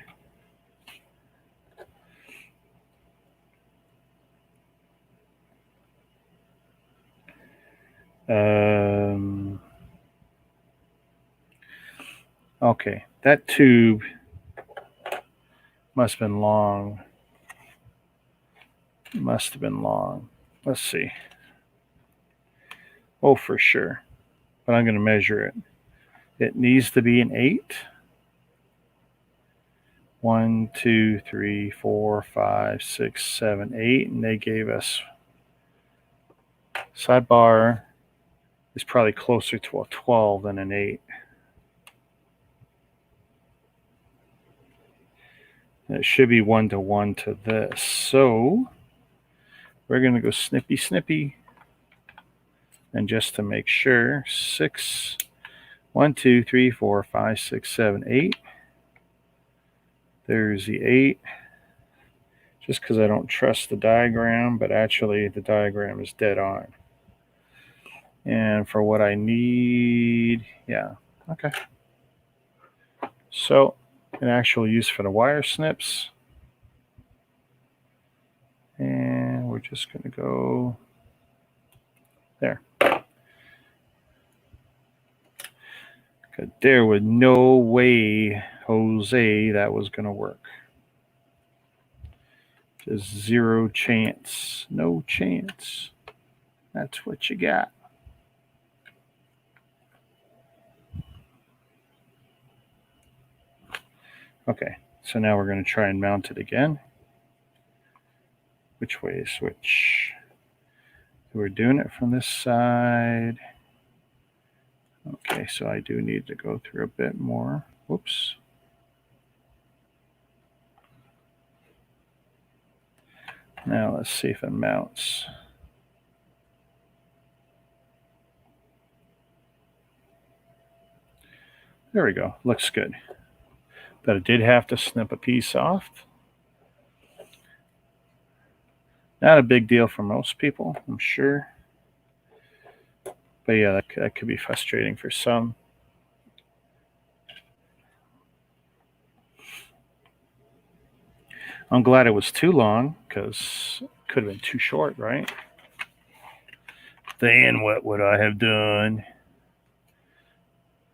Okay, that tube must have been long. Must have been long. Let's see. Oh, for sure. But I'm going to measure it. It needs to be an 8. 1, 2, 3, 4, 5, 6, 7, 8. And they gave us sidebar is probably closer to a 12 than an 8. And it should be 1-to-1 to this. So we're going to go snippy, snippy. And just to make sure, 6, 1, 2, 3, 4, 5, 6, 7, 8. There's the 8. Just because I don't trust the diagram, but actually the diagram is dead on. And for what I need, yeah, okay. So an actual use for the wire snips. And we're just going to go there. There was no way, Jose, that was going to work. Just zero chance. No chance. That's what you got. Okay, so now we're going to try and mount it again. Which way is which? We're doing it from this side. Okay, so I do need to go through a bit more. Whoops. Now let's see if it mounts. There we go. Looks good. But I did have to snip a piece off. Not a big deal for most people, I'm sure. But yeah, that could be frustrating for some. I'm glad it was too long, because it could have been too short, right? Then what would I have done?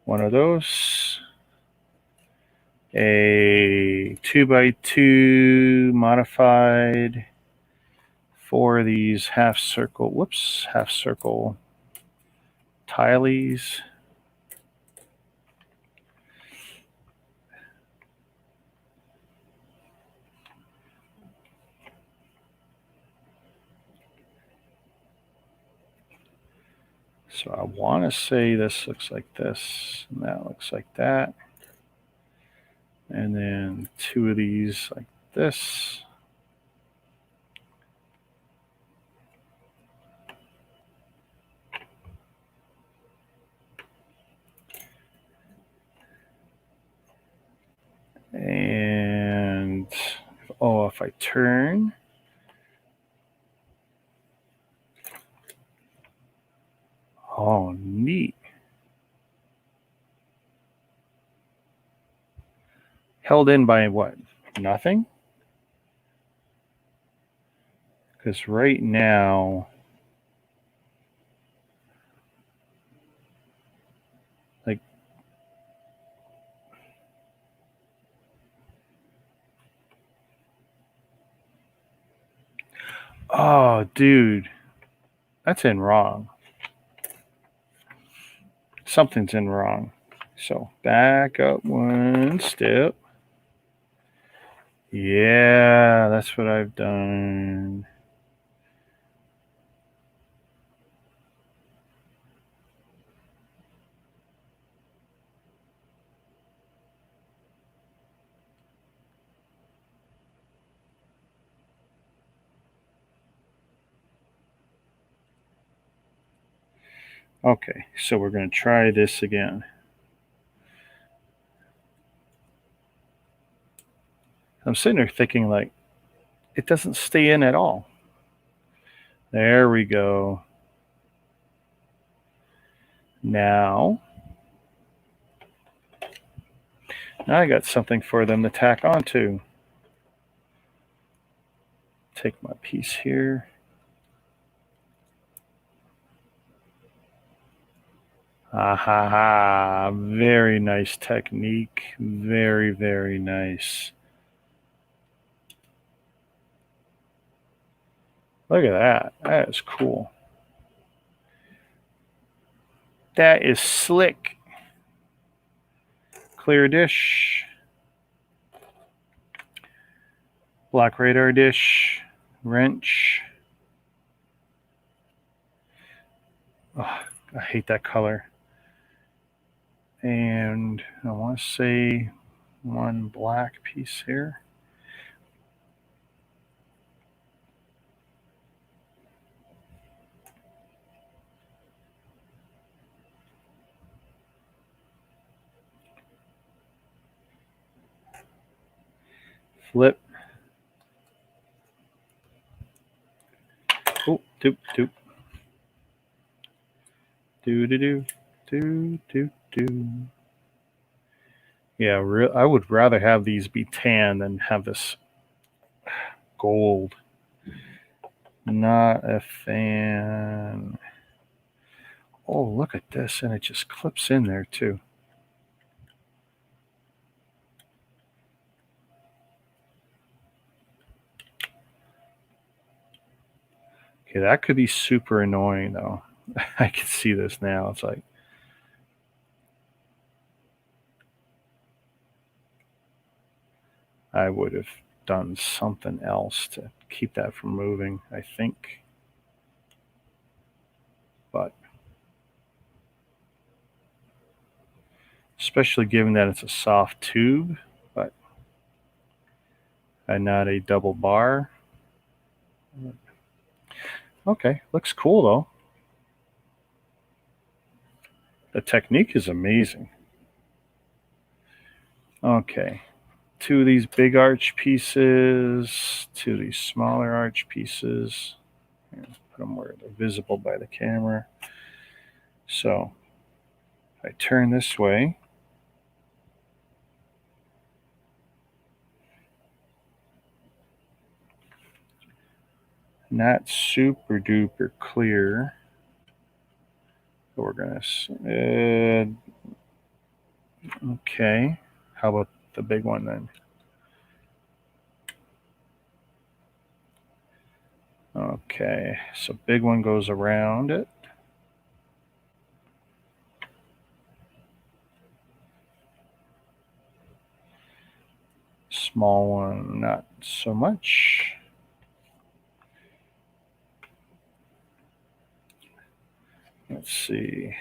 One of those. A 2x2 modified for these half circle tiles. So I want to say this looks like this, and that looks like that. And then two of these like this. And oh, if I turn, oh, neat. Held in by what? Nothing? Because right now, like, oh, dude, that's in wrong. Something's in wrong. So back up one step. Yeah, that's what I've done. Okay, so we're going to try this again. I'm sitting there thinking, like, it doesn't stay in at all. There we go. Now I got something for them to tack onto. Take my piece here. Ah ha ha. Very nice technique. Very, very nice. Look at that. That is cool. That is slick. Clear dish. Black radar dish. Wrench. Oh, I hate that color. And I want to say one black piece here. Flip. Oh, doop, doop. Do, do, do, do, do, do. Yeah, I would rather have these be tan than have this gold. Not a fan. Oh, look at this, and it just clips in there too. Okay, that could be super annoying though. I can see this now. It's like, I would have done something else to keep that from moving, I think. but especially given that it's a soft tube, but and not a double bar. Okay, looks cool though. The technique is amazing. Okay, two of these big arch pieces, two of these smaller arch pieces. Put them where they're visible by the camera. So if I turn this way, not super duper clear. But we're gonna. Okay. How about the big one then? Okay, so big one goes around it. Small one, not so much. Let's see.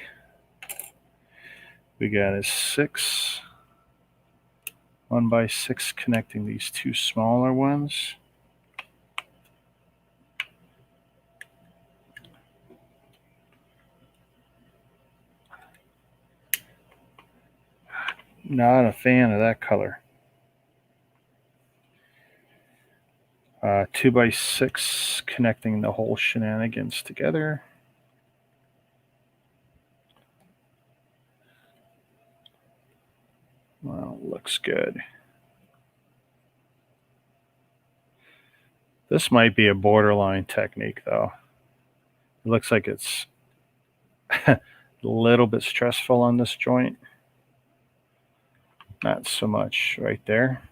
We got a 6, 1x6 connecting these two smaller ones. Not a fan of that color. 2x6 connecting the whole shenanigans together. Well, looks good. This might be a borderline technique, though. It looks like it's a little bit stressful on this joint. Not so much right there.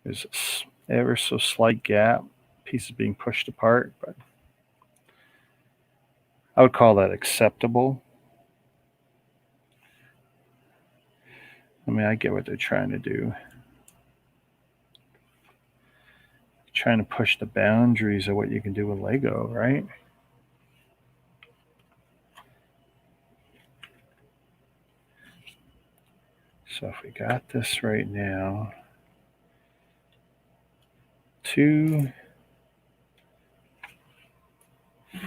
There's ever so slight gap, pieces being pushed apart, but I would call that acceptable. I mean, I get what they're trying to do. Trying to push the boundaries of what you can do with Lego, right? So if we got this right now, 2,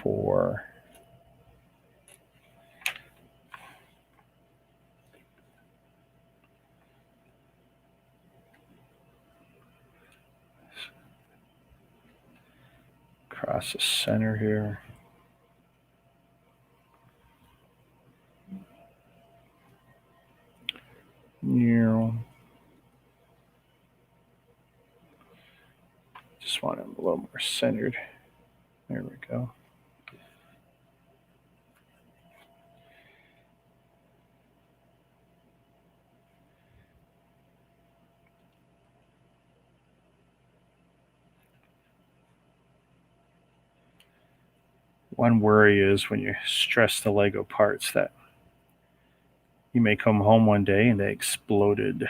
4. Across the center here. Just want it a little more centered. There we go. One worry is when you stress the Lego parts that you may come home one day and they exploded.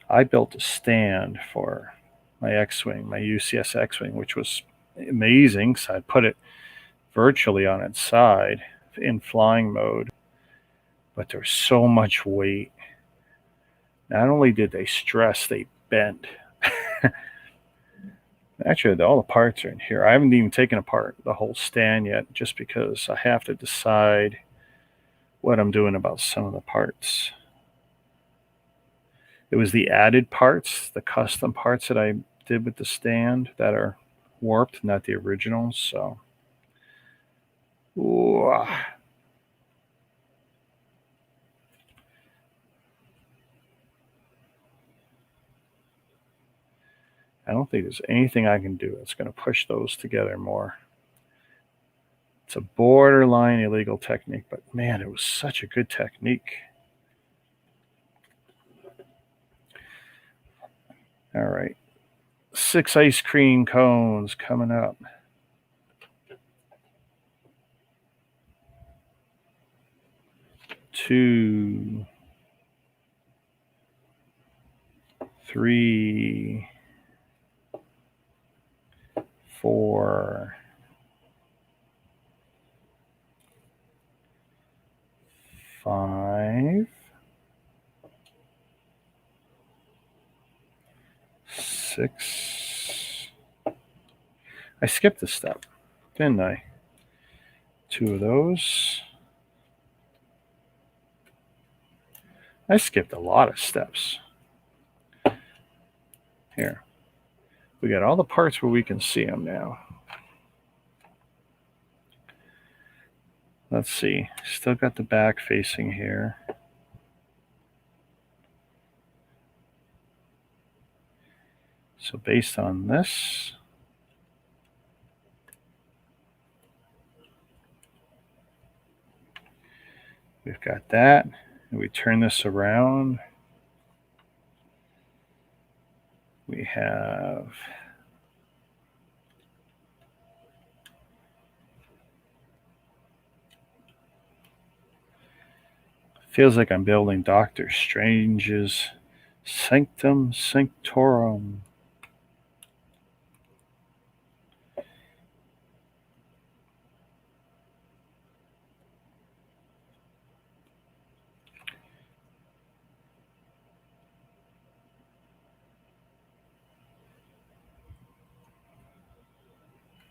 I built a stand for my X-Wing, my UCS X-Wing, which was amazing because I put it virtually on its side in flying mode, but there was so much weight. Not only did they stress, they bent. Actually, all the parts are in here. I haven't even taken apart the whole stand yet just because I have to decide what I'm doing about some of the parts. It was the added parts, the custom parts that I did with the stand that are warped, not the originals. So, ooh. I don't think there's anything I can do that's going to push those together more. It's a borderline illegal technique, but man, it was such a good technique. All right. 6 ice cream cones coming up. 2, 3, 4, 5, 6. I skipped a step, didn't I? 2 of those. I skipped a lot of steps. Here. We got all the parts where we can see them now. Let's see. Still got the back facing here. So based on this, we've got that. And we turn this around. We have feels like I'm building Doctor Strange's Sanctum Sanctorum.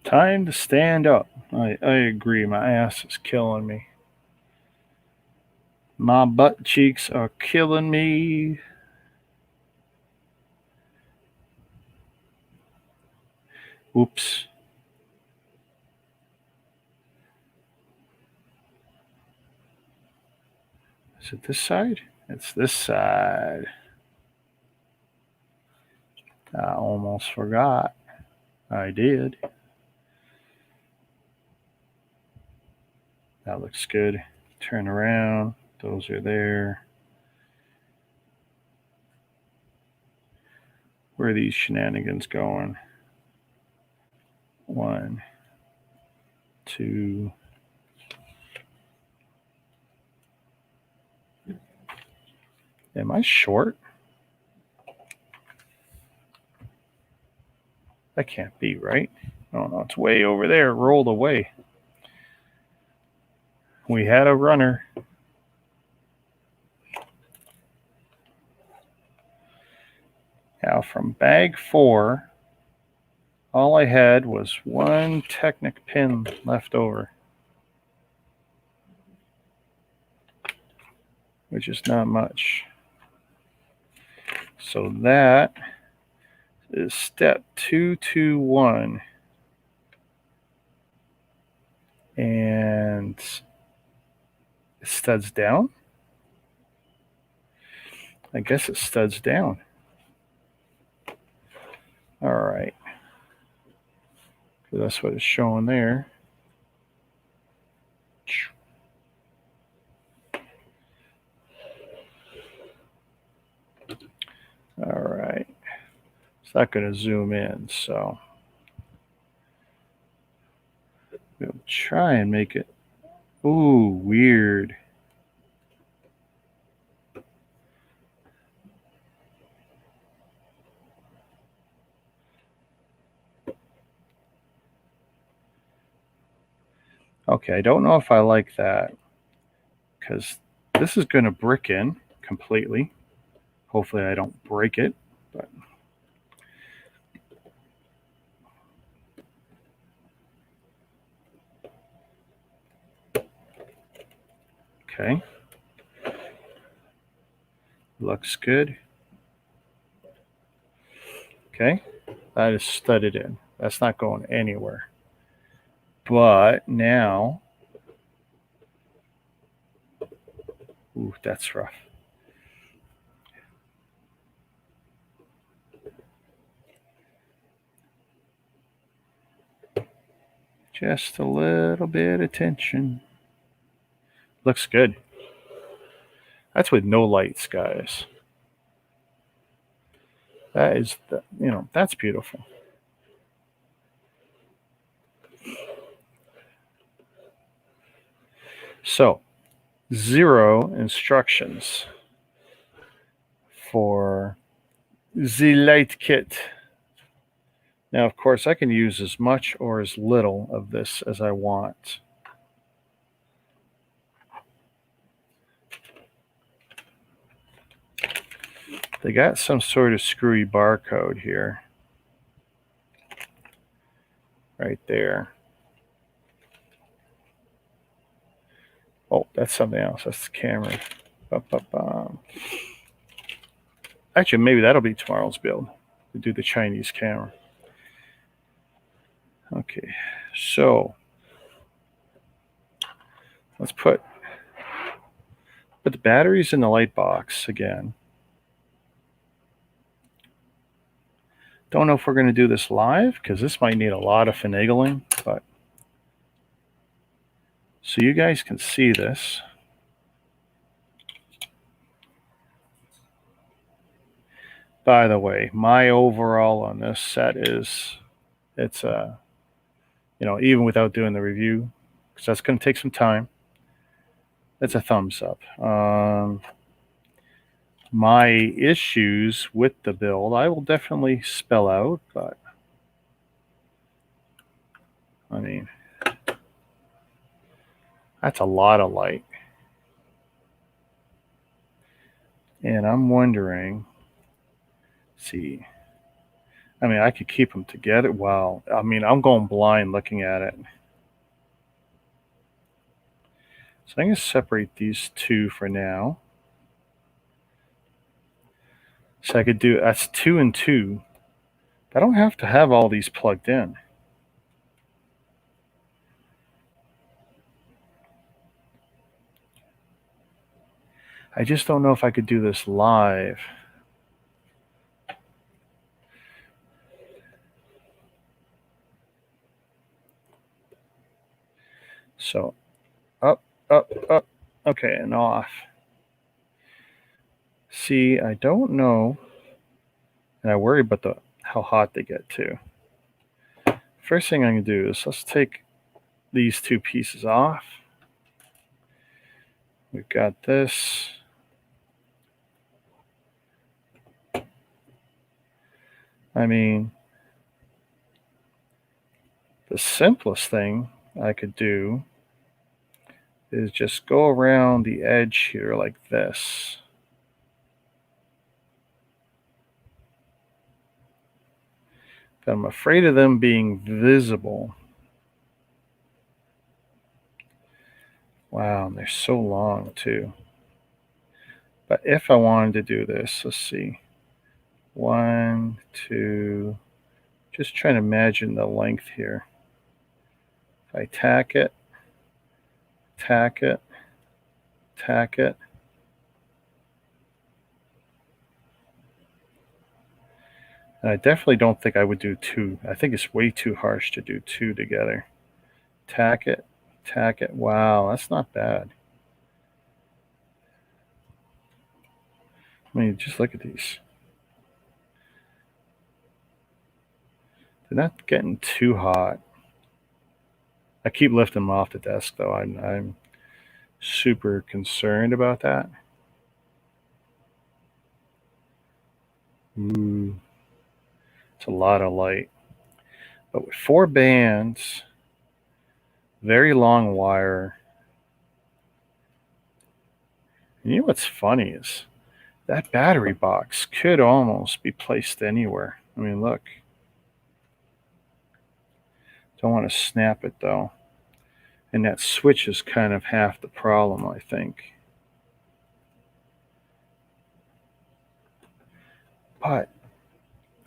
Time to stand up. I agree. My ass is killing me. My butt cheeks are killing me. Oops. Is it this side? It's this side. I almost forgot. I did. That looks good. Turn around. Those are there. Where are these shenanigans going? 1, 2. Am I short? That can't be, right? Oh no, it's way over there. Rolled away. We had a runner. Now from bag 4, all I had was 1 Technic pin left over, which is not much. So that is step 221. And it studs down. I guess it studs down. All right. So that's what it's showing there. All right. It's not going to zoom in, so we'll try and make it. Ooh, weird. Okay, I don't know if I like that because this is going to brick in completely. Hopefully I don't break it, but okay. Looks good. Okay, that is studded in. That's not going anywhere. But now, ooh, that's rough. Just a little bit of tension. Looks good. That's with no lights, guys. That is, that's beautiful. So, 0 instructions for the light kit. Now, of course, I can use as much or as little of this as I want. They got some sort of screwy barcode here. Right there. Oh, that's something else. That's the camera. Ba-ba-ba. Actually, maybe that'll be tomorrow's build. To do the Chinese camera. Okay, so let's put the batteries in the light box again. Don't know if we're going to do this live because this might need a lot of finagling, but so you guys can see this. By the way, my overall on this set is it's even without doing the review, because that's going to take some time, it's a thumbs up. My issues with the build, I will definitely spell out, but I mean, that's a lot of light. And I'm wondering, see, I mean, I could keep them together. Wow. I mean, I'm going blind looking at it. So I'm going to separate these two for now. So I could do, that's 2 and 2. I don't have to have all these plugged in. I just don't know if I could do this live. So up, up, up. Okay, and off. See, I don't know, and I worry about how hot they get too. First thing I'm going to do is let's take these two pieces off. We've got this. I mean, the simplest thing I could do is just go around the edge here like this. But I'm afraid of them being visible. Wow, they're so long too. But if I wanted to do this, let's see. 1, 2, just trying to imagine the length here. If I tack it, tack it, tack it. And I definitely don't think I would do 2. I think it's way too harsh to do 2 together. Tack it, tack it. Wow, that's not bad. I mean, just look at these. They're not getting too hot. I keep lifting them off the desk, though. I'm super concerned about that. Ooh, it's a lot of light. But with 4 bands, very long wire. And you know what's funny is that battery box could almost be placed anywhere. I mean, look. Don't want to snap it though. And that switch is kind of half the problem, I think. But,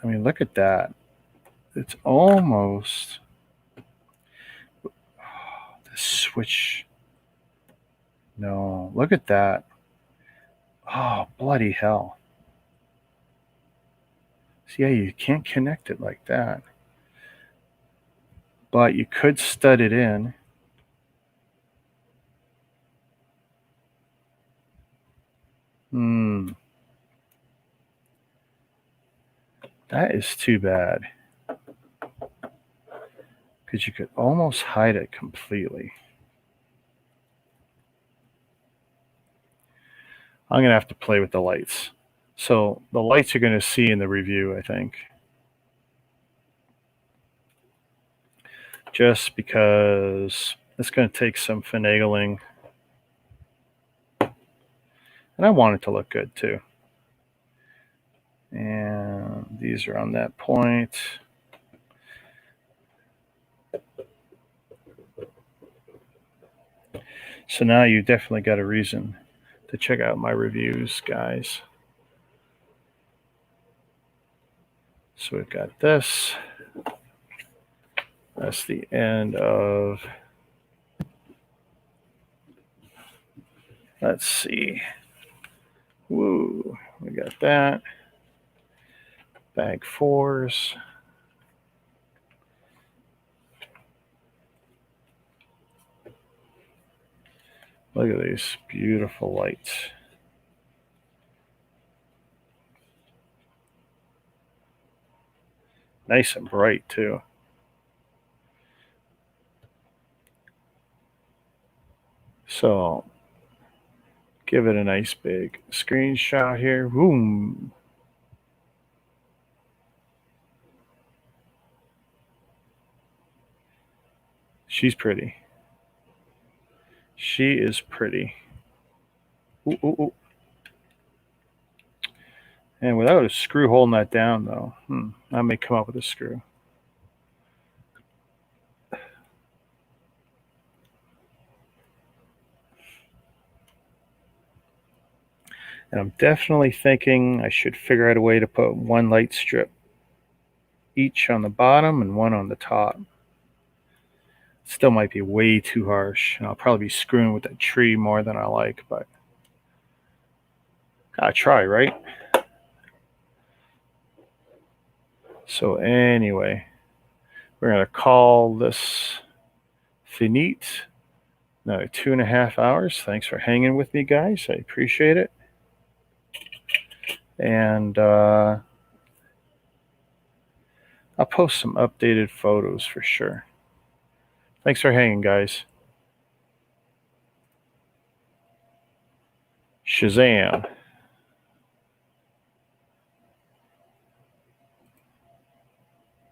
I mean, look at that. It's almost, the switch. No, look at that. Oh, bloody hell. See, yeah, you can't connect it like that. But you could stud it in. That is too bad. Because you could almost hide it completely. I'm going to have to play with the lights. So the lights you're going to see in the review, I think. just because it's going to take some finagling. And I want it to look good too. And these are on that point. So now you definitely got a reason to check out my reviews, guys. So we've got this. That's the end of, let's see. Woo, we got that. Bag 4s. Look at these beautiful lights. Nice and bright too. So give it a nice big screenshot here. Boom. She's pretty. She is pretty. Ooh, ooh, ooh. And without a screw holding that down, though, I may come up with a screw. And I'm definitely thinking I should figure out a way to put one light strip each on the bottom and one on the top. Still might be way too harsh. And I'll probably be screwing with that tree more than I like, but gotta try, right? So anyway, we're gonna call this finite. Another 2.5 hours. Thanks for hanging with me, guys. I appreciate it. And I'll post some updated photos for sure. Thanks for hanging, guys. Shazam.